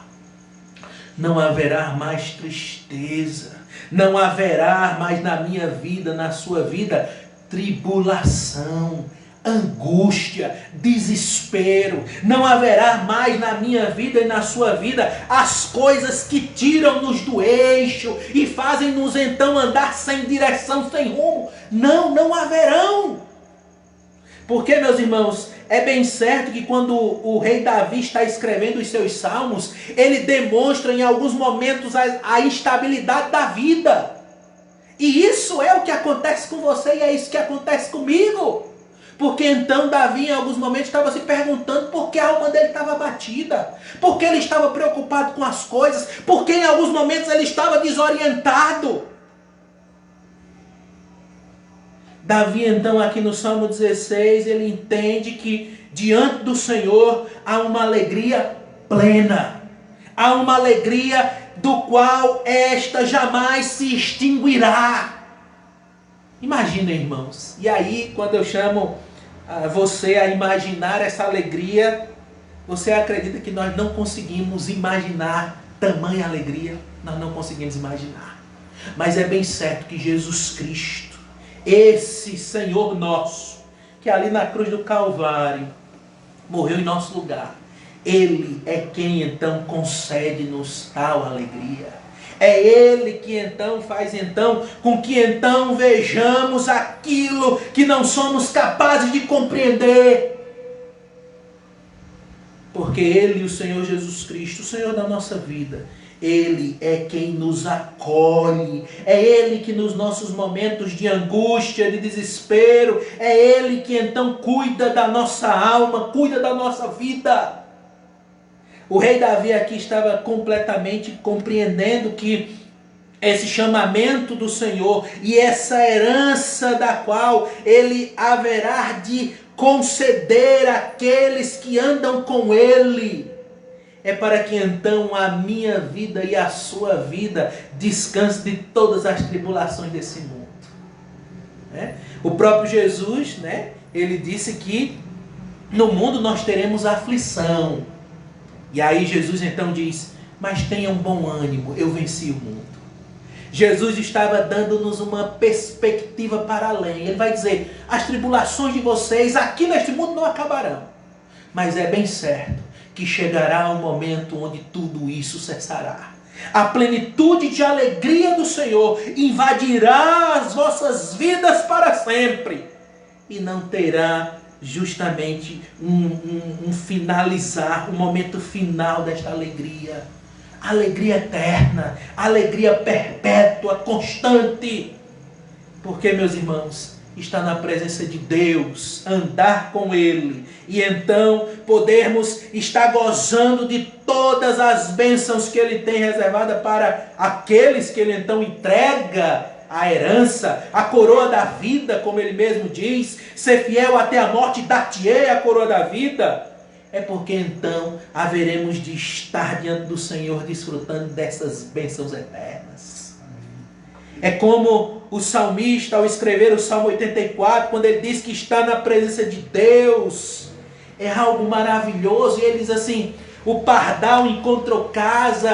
Não haverá mais tristeza. Não haverá mais na minha vida, na sua vida, tribulação, angústia, desespero. Não haverá mais na minha vida e na sua vida as coisas que tiram-nos do eixo e fazem-nos então andar sem direção, sem rumo. Não haverão. Porque, meus irmãos, é bem certo que quando o rei Davi está escrevendo os seus salmos, ele demonstra em alguns momentos a instabilidade da vida. E isso é o que acontece com você e é isso que acontece comigo. Porque então Davi em alguns momentos estava se perguntando por que a alma dele estava abatida. Por que ele estava preocupado com as coisas. Porque em alguns momentos ele estava desorientado. Davi então aqui no Salmo 16 ele entende que diante do Senhor há uma alegria plena. Há uma alegria do qual esta jamais se extinguirá. Imaginem, irmãos. E aí quando eu chamo você a imaginar essa alegria, você acredita que nós não conseguimos imaginar tamanha alegria? Nós não conseguimos imaginar. Mas é bem certo que Jesus Cristo, esse Senhor nosso, que ali na cruz do Calvário morreu em nosso lugar, Ele é quem então concede-nos tal alegria. É Ele que então faz então com que então vejamos aquilo que não somos capazes de compreender. Porque Ele, o Senhor Jesus Cristo, o Senhor da nossa vida, Ele é quem nos acolhe. É Ele que nos nossos momentos de angústia, de desespero, é Ele que então cuida da nossa alma, cuida da nossa vida. O rei Davi aqui estava completamente compreendendo que esse chamamento do Senhor e essa herança da qual Ele haverá de conceder àqueles que andam com Ele, é para que então a minha vida e a sua vida descanse de todas as tribulações desse mundo. O próprio Jesus, ele disse que no mundo nós teremos aflição. E aí Jesus então diz, mas tenham bom ânimo, eu venci o mundo. Jesus estava dando-nos uma perspectiva para além. Ele vai dizer, as tribulações de vocês aqui neste mundo não acabarão. Mas é bem certo que chegará um momento onde tudo isso cessará. A plenitude de alegria do Senhor invadirá as vossas vidas para sempre. E não terá justamente um finalizar, um momento final desta alegria. Alegria eterna, alegria perpétua, constante. Porque, meus irmãos, estar na presença de Deus, andar com Ele, e então podermos estar gozando de todas as bênçãos que Ele tem reservada para aqueles que Ele então entrega a herança, a coroa da vida, como Ele mesmo diz, ser fiel até a morte, dar-te-ei a coroa da vida. É porque então haveremos de estar diante do Senhor desfrutando dessas bênçãos eternas. É como o salmista, ao escrever o Salmo 84, quando ele diz que está na presença de Deus, é algo maravilhoso. E ele diz assim, o pardal encontrou casa,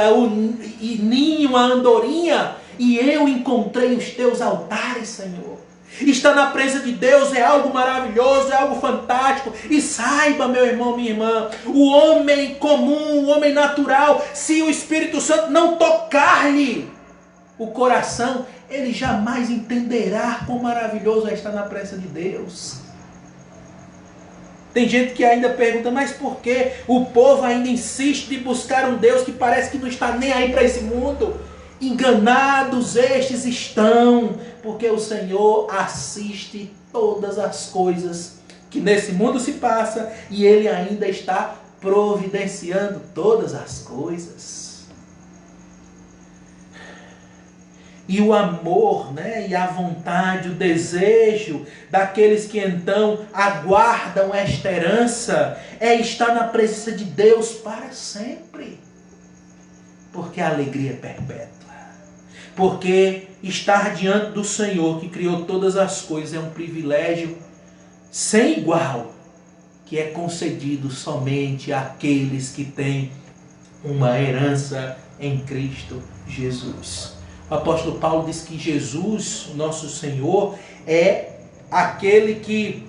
e ninho a andorinha, e eu encontrei os teus altares, Senhor. Estar na presença de Deus é algo maravilhoso, é algo fantástico. E saiba, meu irmão, minha irmã, o homem comum, o homem natural, se o Espírito Santo não tocar-lhe o coração, ele jamais entenderá quão maravilhoso é estar na presença de Deus. Tem gente que ainda pergunta, mas por que o povo ainda insiste de buscar um Deus que parece que não está nem aí para esse mundo? Enganados estes estão, porque o Senhor assiste todas as coisas que nesse mundo se passa e Ele ainda está providenciando todas as coisas. E o amor, né, e a vontade, o desejo daqueles que então aguardam esta herança é estar na presença de Deus para sempre. Porque a alegria é perpétua. Porque estar diante do Senhor que criou todas as coisas é um privilégio sem igual, que é concedido somente àqueles que têm uma herança em Cristo Jesus. O apóstolo Paulo diz que Jesus, o nosso Senhor, é aquele que,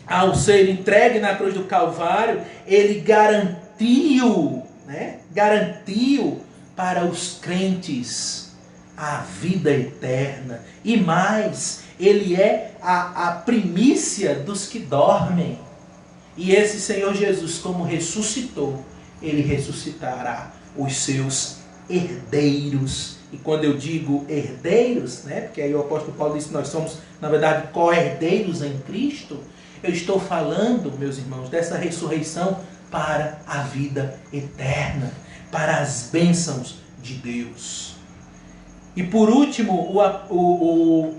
ao ser entregue na cruz do Calvário, ele garantiu, né? Garantiu para os crentes a vida eterna. E mais, ele é a primícia dos que dormem. E esse Senhor Jesus, como ressuscitou, ele ressuscitará os seus herdeiros. E quando eu digo herdeiros, né, porque aí o apóstolo Paulo diz que nós somos, na verdade, co-herdeiros em Cristo, eu estou falando, meus irmãos, dessa ressurreição para a vida eterna, para as bênçãos de Deus. E por último, o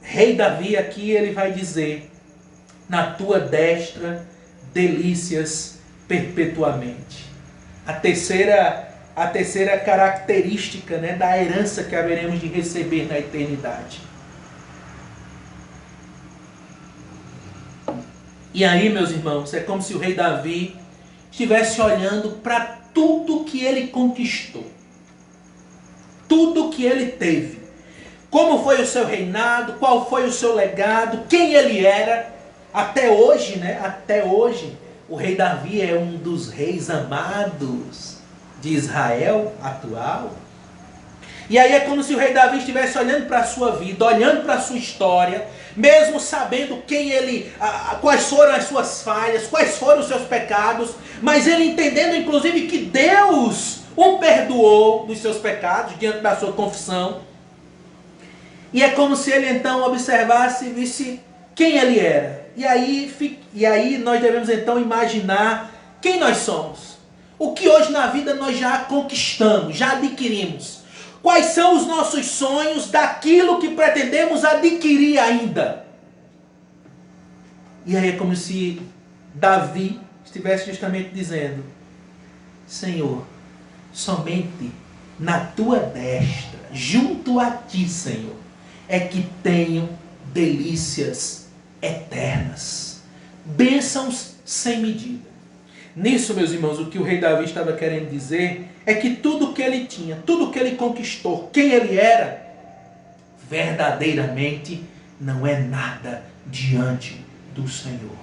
rei Davi aqui, ele vai dizer, na tua destra, delícias perpetuamente. A terceira característica, né, da herança que haveremos de receber na eternidade. E aí, meus irmãos, é como se o rei Davi estivesse olhando para tudo que ele conquistou. Tudo que ele teve. Como foi o seu reinado, qual foi o seu legado, quem ele era. Até hoje, né? Até hoje, o rei Davi é um dos reis amados de Israel atual. E aí é como se o rei Davi estivesse olhando para a sua vida, olhando para a sua história, mesmo sabendo quem ele, quais foram as suas falhas, quais foram os seus pecados, mas ele entendendo inclusive que Deus o perdoou dos seus pecados diante da sua confissão. E é como se ele então observasse e visse quem ele era. E aí nós devemos então imaginar quem nós somos. O que hoje na vida nós já conquistamos, já adquirimos. Quais são os nossos sonhos daquilo que pretendemos adquirir ainda? E aí é como se Davi estivesse justamente dizendo: Senhor, somente na tua destra, junto a ti, Senhor, é que tenho delícias eternas, bênçãos sem medida. Nisso, meus irmãos, o que o rei Davi estava querendo dizer é que tudo que ele tinha, tudo que ele conquistou, quem ele era, verdadeiramente não é nada diante do Senhor.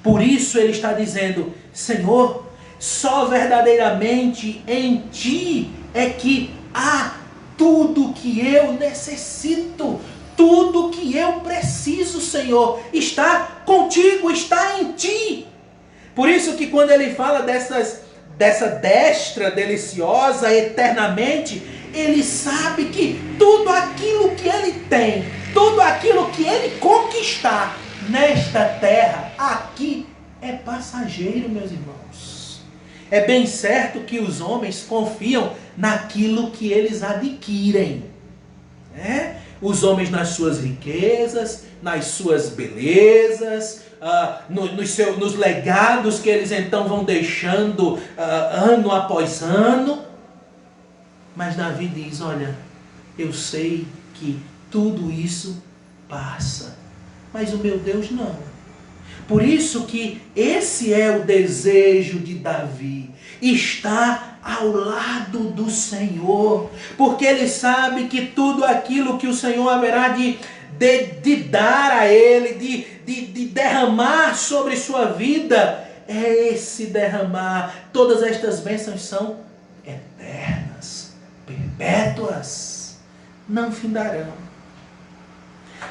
Por isso ele está dizendo: Senhor, só verdadeiramente em ti é que há tudo que eu necessito, tudo que eu preciso, Senhor, está contigo, está em ti. Por isso que quando ele fala dessa destra deliciosa eternamente, ele sabe que tudo aquilo que ele tem, tudo aquilo que ele conquistar nesta terra, aqui, é passageiro, meus irmãos. É bem certo que os homens confiam naquilo que eles adquirem, né? Os homens nas suas riquezas, nas suas belezas, nos legados que eles então vão deixando ano após ano. Mas Davi diz: olha, eu sei que tudo isso passa, mas o meu Deus não. Por isso que esse é o desejo de Davi, estar ao lado do Senhor, porque ele sabe que tudo aquilo que o Senhor haverá de dar a ele, de derramar sobre sua vida, é esse derramar. Todas estas bênçãos são eternas, perpétuas, não findarão.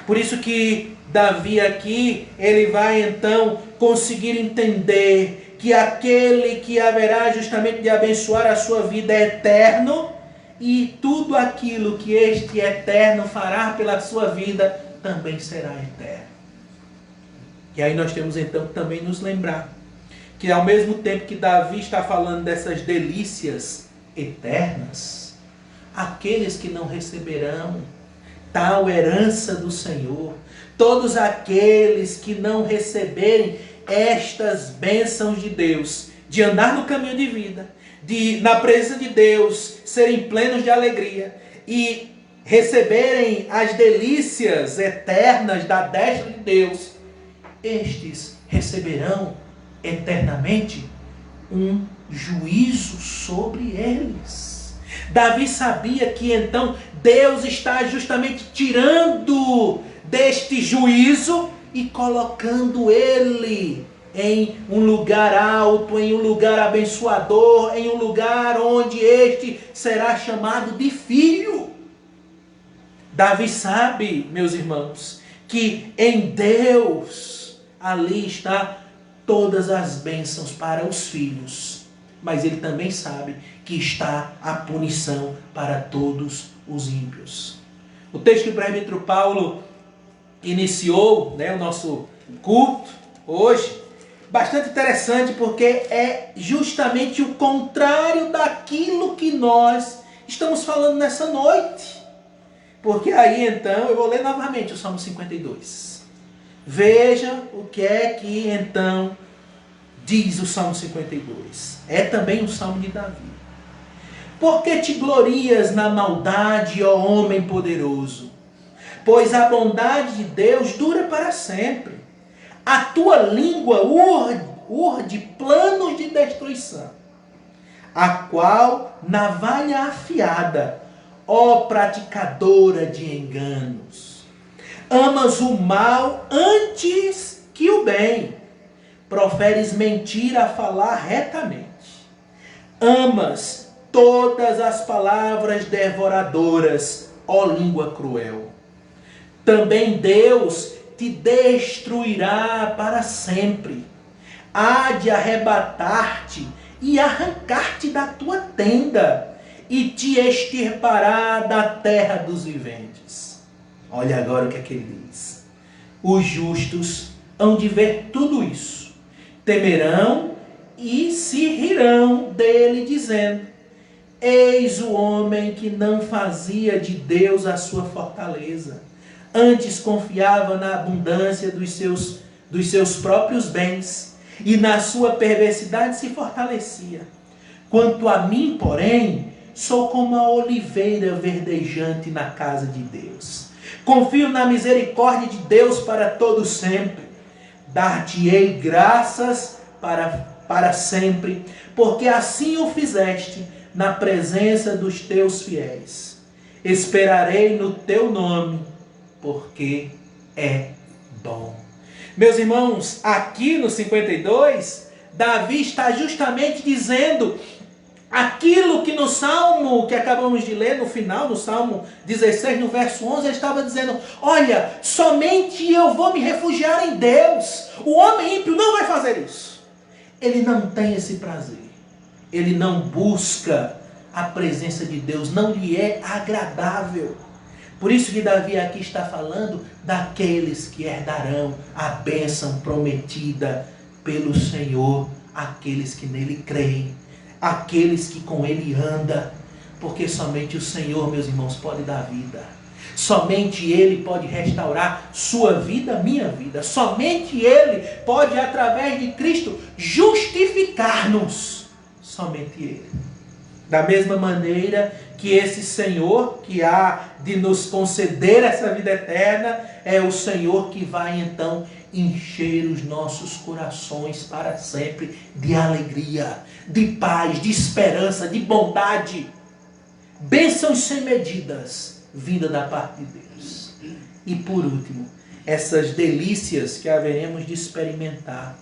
Por isso que Davi aqui, ele vai então conseguir entender que aquele que haverá justamente de abençoar a sua vida é eterno, e tudo aquilo que este eterno fará pela sua vida também será eterno. E aí nós temos então que também nos lembrar que ao mesmo tempo que Davi está falando dessas delícias eternas, aqueles que não receberão tal herança do Senhor, todos aqueles que não receberem estas bênçãos de Deus, de andar no caminho de vida, de na presença de Deus serem plenos de alegria e receberem as delícias eternas da destra de Deus, estes receberão eternamente um juízo sobre eles. Davi sabia que então Deus está justamente tirando deste juízo e colocando ele em um lugar alto, em um lugar abençoador, em um lugar onde este será chamado de filho. Davi sabe, meus irmãos, que em Deus ali está todas as bênçãos para os filhos, mas ele também sabe que está a punição para todos os ímpios. O texto que o presbítero Paulo iniciou, o nosso culto hoje, bastante interessante, porque é justamente o contrário daquilo que nós estamos falando nessa noite. Porque aí então, eu vou ler novamente o Salmo 52. Veja o que é que então diz o Salmo 52. É também um Salmo de Davi. Por que te glorias na maldade, ó homem poderoso? Pois a bondade de Deus dura para sempre. A tua língua urde planos de destruição, a qual navalha afiada, ó praticadora de enganos. Amas o mal antes que o bem, proferes mentira a falar retamente. Amas todas as palavras devoradoras, ó língua cruel. Também Deus te destruirá para sempre. Há de arrebatar-te e arrancar-te da tua tenda, e te extirpará da terra dos viventes. Olha agora o que é que ele diz. Os justos hão de ver tudo isso, temerão e se rirão dele, dizendo: eis o homem que não fazia de Deus a sua fortaleza, antes confiava na abundância dos seus próprios bens, e na sua perversidade se fortalecia. Quanto a mim, porém, sou como a oliveira verdejante na casa de Deus. Confio na misericórdia de Deus para todo sempre. Dar-te-ei graças para sempre, porque assim o fizeste na presença dos teus fiéis. Esperarei no teu nome, porque é bom. Meus irmãos, aqui no 52, Davi está justamente dizendo aquilo que no Salmo que acabamos de ler, no final, no Salmo 16, no verso 11, ele estava dizendo: olha, somente eu vou me refugiar em Deus. O homem ímpio não vai fazer isso. Ele não tem esse prazer. Ele não busca a presença de Deus, não lhe é agradável. Por isso que Davi aqui está falando daqueles que herdarão a bênção prometida pelo Senhor, aqueles que nele creem, aqueles que com ele andam, porque somente o Senhor, meus irmãos, pode dar vida. Somente ele pode restaurar sua vida, minha vida. Somente ele pode, através de Cristo, justificar-nos. Somente ele. Da mesma maneira que esse Senhor que há de nos conceder essa vida eterna, é o Senhor que vai então encher os nossos corações para sempre de alegria, de paz, de esperança, de bondade. Bênçãos sem medidas, vinda da parte de Deus. E por último, essas delícias que haveremos de experimentar,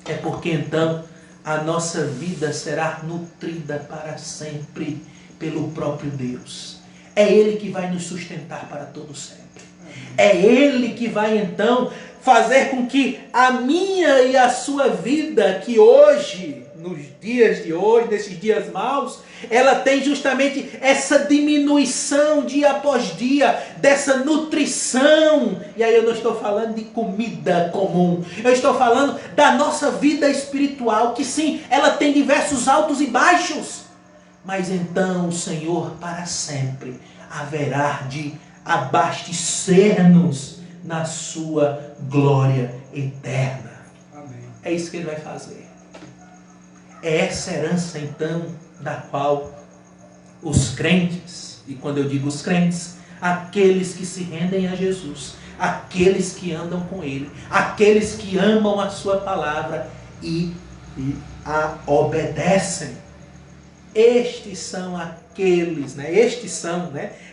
é porque então a nossa vida será nutrida para sempre pelo próprio Deus. É Ele que vai nos sustentar para todo sempre. É Ele que vai então fazer com que a minha e a sua vida, que hoje, nos dias de hoje, nesses dias maus, ela tem justamente essa diminuição dia após dia, dessa nutrição. E aí eu não estou falando de comida comum, eu estou falando da nossa vida espiritual, que sim, ela tem diversos altos e baixos, mas então o Senhor para sempre haverá de abastecer-nos na sua glória eterna. Amém. É isso que Ele vai fazer. É essa herança então da qual os crentes, e quando eu digo os crentes, aqueles que se rendem a Jesus, aqueles que andam com Ele, aqueles que amam a sua palavra e a obedecem. Estes são aqueles,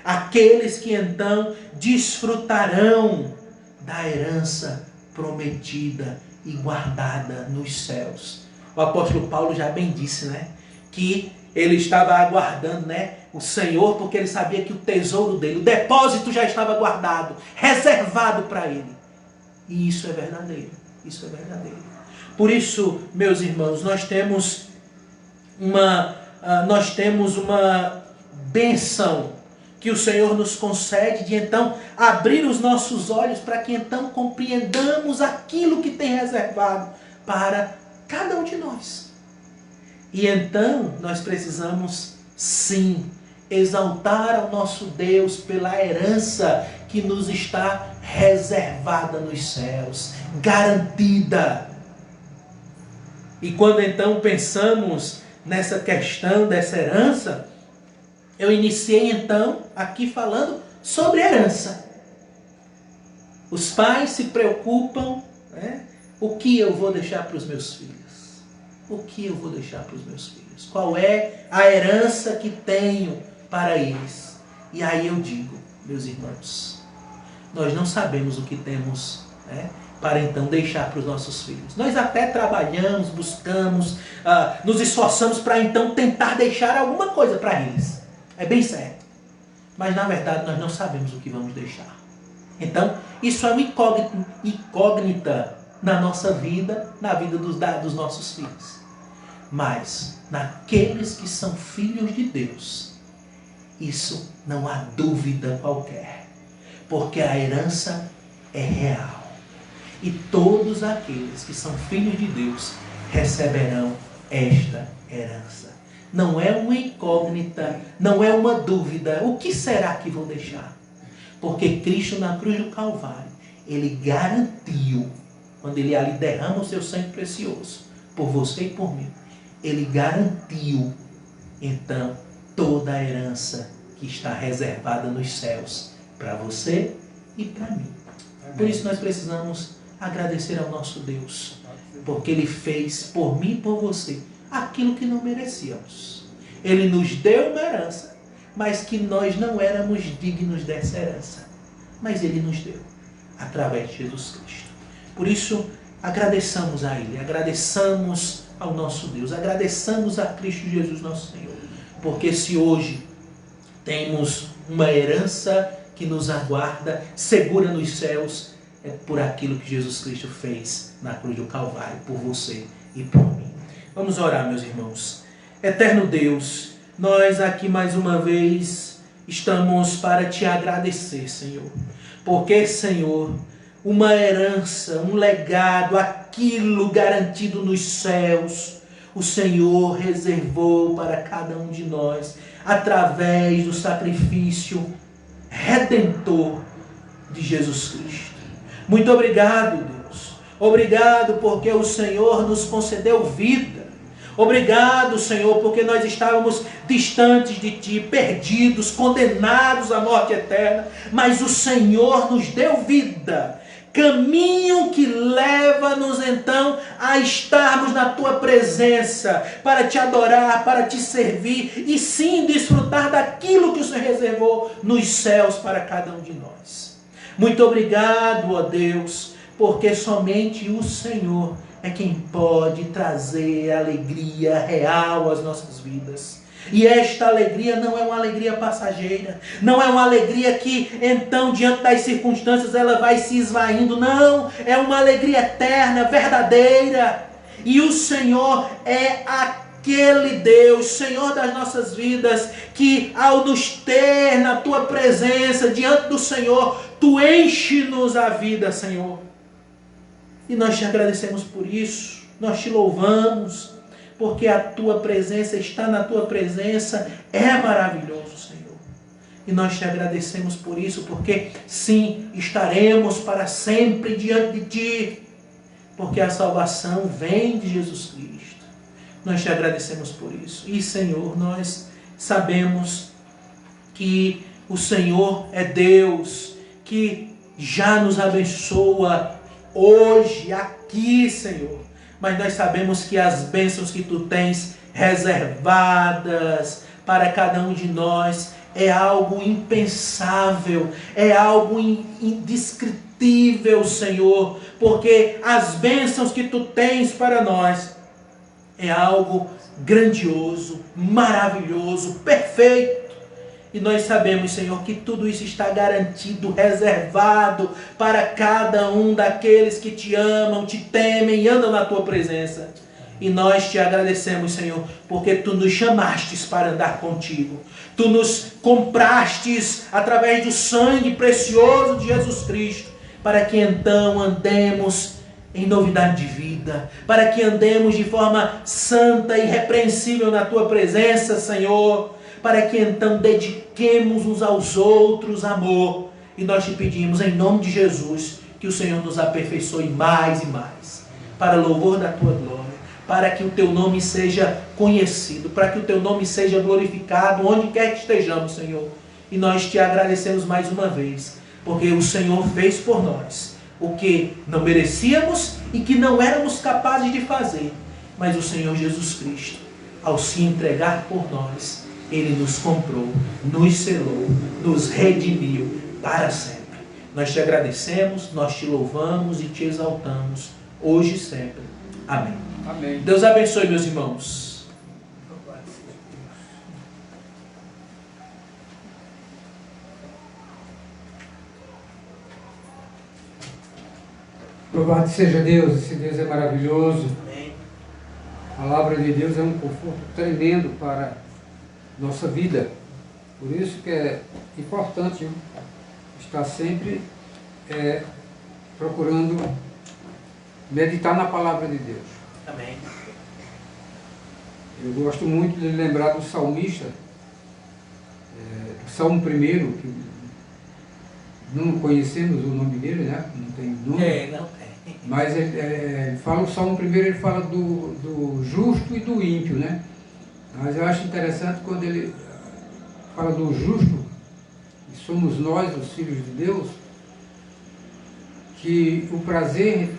aqueles que então desfrutarão da herança prometida e guardada nos céus. O apóstolo Paulo já bem disse, que ele estava aguardando, o Senhor, porque ele sabia que o tesouro dele, o depósito já estava guardado, reservado para ele. E isso é verdadeiro, isso é verdadeiro. Por isso, meus irmãos, nós temos uma bênção que o Senhor nos concede de então abrir os nossos olhos para que então compreendamos aquilo que tem reservado para cada um de nós. E então nós precisamos sim exaltar ao nosso Deus pela herança que nos está reservada nos céus, garantida. E quando então pensamos nessa questão dessa herança, eu iniciei então aqui falando sobre herança. Os pais se preocupam, o que eu vou deixar para os meus filhos? O que eu vou deixar para os meus filhos? Qual é a herança que tenho para eles? E aí eu digo, meus irmãos, nós não sabemos o que temos, para então deixar para os nossos filhos. Nós até trabalhamos, buscamos, nos esforçamos para então tentar deixar alguma coisa para eles. É bem certo. Mas na verdade nós não sabemos o que vamos deixar. Então, isso é uma incógnita na nossa vida, na vida dos nossos filhos. Mas naqueles que são filhos de Deus, isso não há dúvida qualquer. Porque a herança é real. E todos aqueles que são filhos de Deus receberão esta herança. Não é uma incógnita, não é uma dúvida. O que será que vou deixar? Porque Cristo na cruz do Calvário, Ele garantiu, quando Ele ali derrama o seu sangue precioso, por você e por mim, Ele garantiu, então, toda a herança que está reservada nos céus, para você e para mim. Amém. Por isso nós precisamos agradecer ao nosso Deus, porque Ele fez por mim e por você aquilo que não merecíamos. Ele nos deu uma herança, mas que nós não éramos dignos dessa herança. Mas Ele nos deu, através de Jesus Cristo. Por isso, agradeçamos a Ele, agradeçamos ao nosso Deus, agradeçamos a Cristo Jesus, nosso Senhor. Porque se hoje temos uma herança que nos aguarda, segura nos céus, é por aquilo que Jesus Cristo fez na cruz do Calvário, por você e por mim. Vamos orar, meus irmãos. Eterno Deus, nós aqui mais uma vez estamos para Te agradecer, Senhor. Porque, Senhor, uma herança, um legado, aquilo garantido nos céus, o Senhor reservou para cada um de nós, através do sacrifício redentor de Jesus Cristo. Muito obrigado, Deus. Obrigado porque o Senhor nos concedeu vida. Obrigado, Senhor, porque nós estávamos distantes de Ti, perdidos, condenados à morte eterna, mas o Senhor nos deu vida. Caminho que leva-nos então a estarmos na Tua presença, para Te adorar, para Te servir e sim desfrutar daquilo que o Senhor reservou nos céus para cada um de nós. Muito obrigado, ó Deus, porque somente o Senhor é quem pode trazer alegria real às nossas vidas. E esta alegria não é uma alegria passageira. Não é uma alegria que, então, diante das circunstâncias, ela vai se esvaindo. Não, é uma alegria eterna, verdadeira. E o Senhor é aquele Deus, Senhor das nossas vidas, que ao nos ter na Tua presença, diante do Senhor, Tu enche-nos a vida, Senhor. E nós te agradecemos por isso. Nós te louvamos, porque a Tua presença, estar na Tua presença é maravilhoso, Senhor. E nós te agradecemos por isso, porque sim, estaremos para sempre diante de Ti, porque a salvação vem de Jesus Cristo. Nós te agradecemos por isso. E, Senhor, nós sabemos que o Senhor é Deus, que já nos abençoa hoje, aqui, Senhor. Mas nós sabemos que as bênçãos que Tu tens reservadas para cada um de nós é algo impensável, é algo indescritível, Senhor, porque as bênçãos que Tu tens para nós é algo grandioso, maravilhoso, perfeito. E nós sabemos, Senhor, que tudo isso está garantido, reservado para cada um daqueles que Te amam, Te temem e andam na Tua presença. E nós Te agradecemos, Senhor, porque Tu nos chamastes para andar contigo. Tu nos comprastes através do sangue precioso de Jesus Cristo, para que então andemos em novidade de vida, para que andemos de forma santa e irrepreensível na Tua presença, Senhor, para que então dediquemos uns aos outros amor. E nós Te pedimos em nome de Jesus que o Senhor nos aperfeiçoe mais e mais, para louvor da Tua glória, para que o Teu nome seja conhecido, para que o Teu nome seja glorificado onde quer que estejamos, Senhor. E nós Te agradecemos mais uma vez, porque o Senhor fez por nós o que não merecíamos e que não éramos capazes de fazer. Mas o Senhor Jesus Cristo, ao se entregar por nós, Ele nos comprou, nos selou, nos redimiu para sempre. Nós Te agradecemos, nós Te louvamos e Te exaltamos, hoje e sempre. Amém. Amém. Deus abençoe, meus irmãos. Louvado seja Deus, esse Deus é maravilhoso. Amém. A palavra de Deus é um conforto tremendo para nossa vida. Por isso que é importante estar sempre procurando meditar na palavra de Deus. Amém. Eu gosto muito de lembrar do salmista, Salmo 1, que não conhecemos o nome dele, né? Não tem nome. Não tem. Mas ele fala, o Salmo 1, ele fala do justo e do ímpio, né? Mas eu acho interessante quando ele fala do justo, que somos nós, os filhos de Deus, que o prazer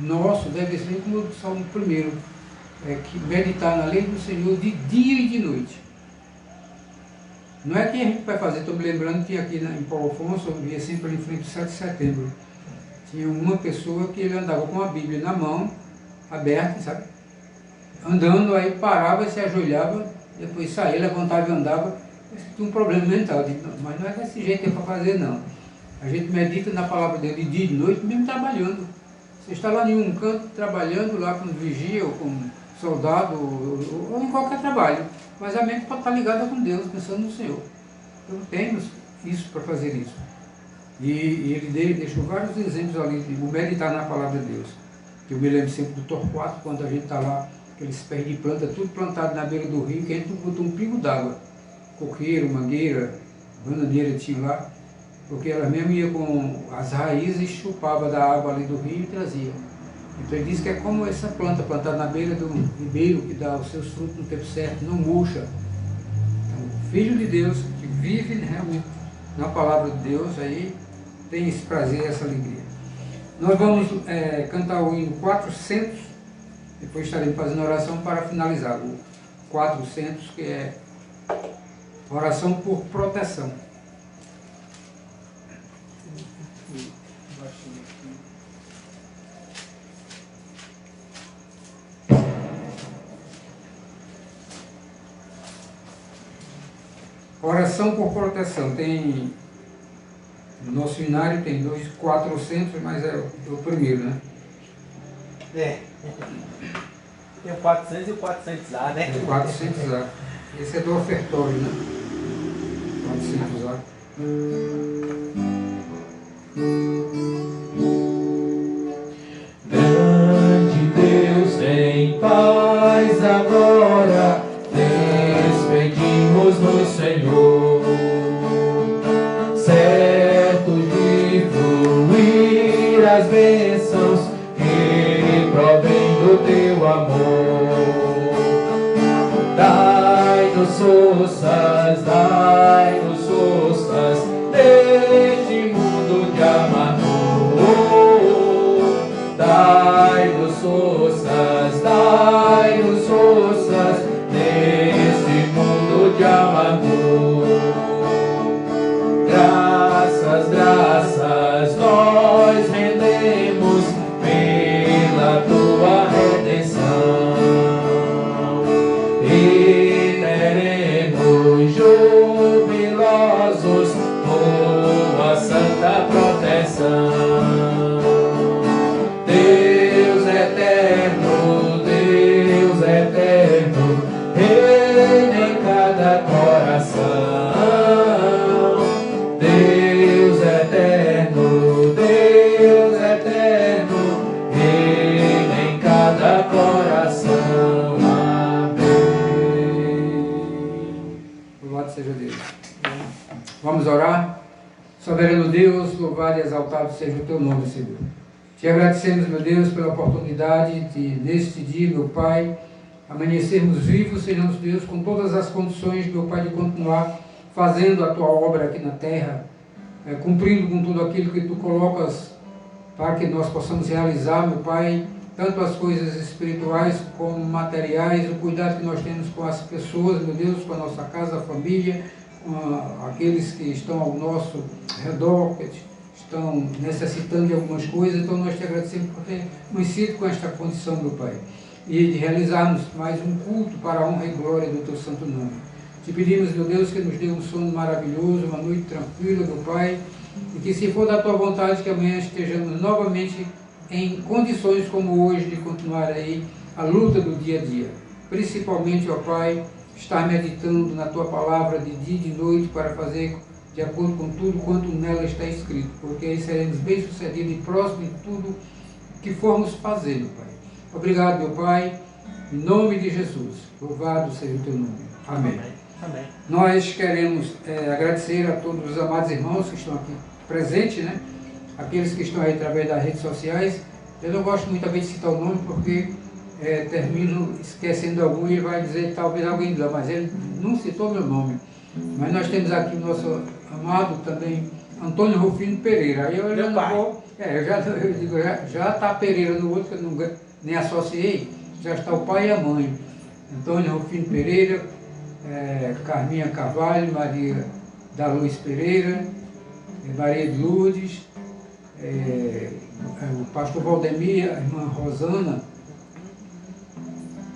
nosso deve ser como o Salmo 1, que meditar na lei do Senhor de dia e de noite. Não é que a gente vai fazer, estou me lembrando que aqui em Paulo Afonso, eu via sempre ali em frente do 7 de setembro, tinha uma pessoa que ele andava com a Bíblia na mão, aberta, sabe? Andando, aí parava e se ajoelhava, depois saía, levantava e andava. Tinha um problema mental, mas não é desse jeito que é para fazer, não. A gente medita na palavra dele de dia e de noite, mesmo trabalhando. Você está lá em um canto, trabalhando lá como vigia, ou como soldado, ou em qualquer trabalho, mas a mente pode estar ligada com Deus, pensando no Senhor. Então temos isso para fazer isso. E ele deixou vários exemplos ali de meditar na palavra de Deus. Eu me lembro sempre do Torquato, quando a gente está lá, aqueles pés de planta, tudo plantado na beira do rio, que a gente não botou um pingo d'água. Coqueiro, mangueira, bananeira tinha lá, porque ela mesmo ia com as raízes e chupava da água ali do rio e trazia. Então ele diz que é como essa planta plantada na beira do ribeiro, que dá os seus frutos no tempo certo, não murcha. Então, o Filho de Deus, que vive realmente na palavra de Deus, aí tem esse prazer, essa alegria. Nós vamos cantar o hino 400, depois estaremos fazendo oração para finalizar. O 400, que é oração por proteção. Oração por proteção. Tem, no nosso seminário tem 400, mas é o primeiro, né? É. Tem o 400 e o 400A, né? É 400A. Esse é do ofertório, né? 400A. Grande Deus, em paz agora, despedimos no Senhor, certo de fluir as bênçãos que provém do teu amor. Dai-nos forças neste mundo de amargor. Dai-nos forças neste mundo de amargor. Graças nós rendemos pela tua redenção, e teremos jubilosos tua santa proteção. Deus eterno, reina em cada coração. Deus eterno, reina em cada coração. Amém. Louvado seja Deus. Vamos orar? Soberano Deus, louvado e exaltado seja o teu nome, Senhor. Te agradecemos, meu Deus, pela oportunidade de, neste dia, meu Pai, amanhecermos vivos, Senhor Deus, com todas as condições, meu Pai, de continuar fazendo a tua obra aqui na terra, cumprindo com tudo aquilo que tu colocas para que nós possamos realizar, meu Pai, tanto as coisas espirituais como materiais, o cuidado que nós temos com as pessoas, meu Deus, com a nossa casa, a família, com aqueles que estão ao nosso redor, que estão necessitando de algumas coisas. Então nós te agradecemos por ter nos sido com esta condição, meu Pai, e de realizarmos mais um culto para a honra e glória do teu santo nome. Te pedimos, meu Deus, que nos dê um sono maravilhoso, uma noite tranquila, meu Pai, e que, se for da tua vontade, que amanhã estejamos novamente em condições como hoje de continuar aí a luta do dia a dia. Principalmente, ó Pai, estar meditando na tua palavra de dia e de noite para fazer de acordo com tudo quanto nela está escrito, porque aí seremos bem-sucedidos e próximos em tudo que formos fazer, meu Pai. Obrigado, meu Pai, em nome de Jesus. Louvado seja o teu nome. Amém. Amém. Nós queremos agradecer a todos os amados irmãos que estão aqui presentes, né? Aqueles que estão aí através das redes sociais. Eu não gosto muito também de citar o nome, porque termino esquecendo algum e ele vai dizer talvez alguém lá, mas ele não citou meu nome. Mas nós temos aqui o nosso amado também Antônio Rufino Pereira. Aí eu já não vou. Eu digo, já está Pereira no outro, que eu não, nem associei, já está o pai e a mãe. Antônio Rufino Pereira, Carminha Carvalho, Maria da Luz Pereira, Maria de Lourdes, o pastor Valdemir, a irmã Rosana.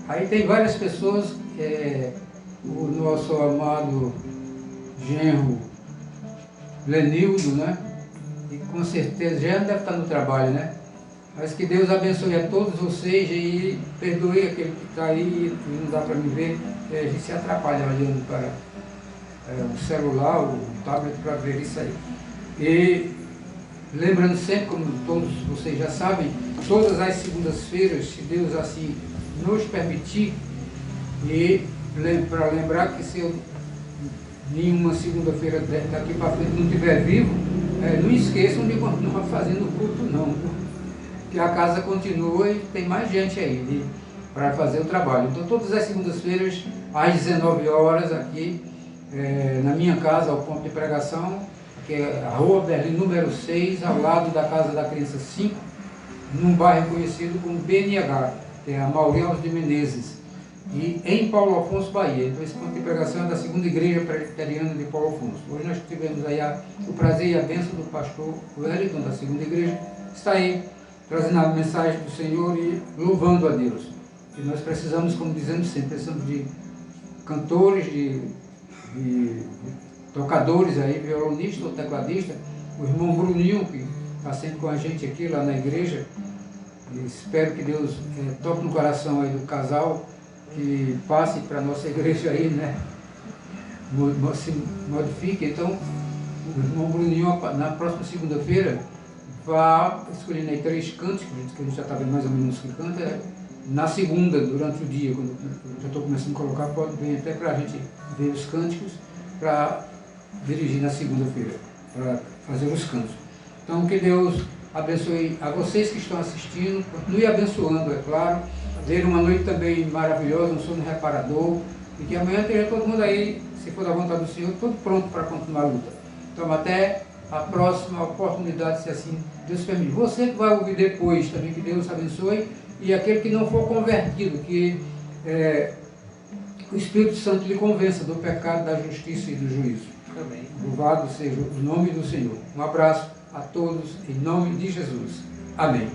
Aí tem várias pessoas, o nosso amado genro Lenildo, né? E com certeza já deve estar no trabalho, né? Mas que Deus abençoe a todos vocês e perdoe aquele que está aí e não dá para me ver. A gente se atrapalha olhando para o celular, o tablet, para ver isso aí. E lembrando sempre, como todos vocês já sabem, todas as segundas-feiras, se Deus assim nos permitir, e para lembrar que se eu nenhuma segunda-feira daqui para frente não estiver vivo, não esqueçam de continuar fazendo o culto não, que a casa continua e tem mais gente aí para fazer o trabalho. Então todas as segundas-feiras, às 19 horas, aqui na minha casa, ao ponto de pregação, que é a Rua Berlim, número 6, ao lado da Casa da Criança 5, num bairro conhecido como BNH, que é a Mauri Alves de Menezes, e em Paulo Afonso, Bahia. Então esse ponto de pregação é da segunda igreja presbiteriana de Paulo Afonso. Hoje nós tivemos aí o prazer e a bênção do pastor Wellington, da segunda igreja, que está aí trazendo a mensagem do Senhor e louvando a Deus. E nós precisamos, como dizemos sempre, precisamos de cantores, de de tocadores aí, violonista ou tecladista, o irmão Bruninho, que está sempre com a gente aqui lá na igreja. E espero que Deus toque no coração aí do casal, que passe para a nossa igreja aí, né? Se modifique. Então, o irmão Bruninho, na próxima segunda-feira, vai escolhendo aí 3 cânticos, que a gente já está vendo mais ou menos que canta, na segunda, durante o dia, quando eu já estou começando a colocar, pode vir até para a gente ver os cânticos, para dirigir na segunda-feira, para fazer os cantos. Então, que Deus abençoe a vocês que estão assistindo, continue abençoando, é claro, ter uma noite também maravilhosa, um sono reparador, e que amanhã esteja todo mundo aí, se for da vontade do Senhor, todo pronto para continuar a luta. Então, até a próxima oportunidade, se assim Deus permitir. Você que vai ouvir depois também, que Deus abençoe, e aquele que não for convertido, que o Espírito Santo lhe convença do pecado, da justiça e do juízo. Amém. Louvado seja o nome do Senhor. Um abraço a todos, em nome de Jesus. Amém.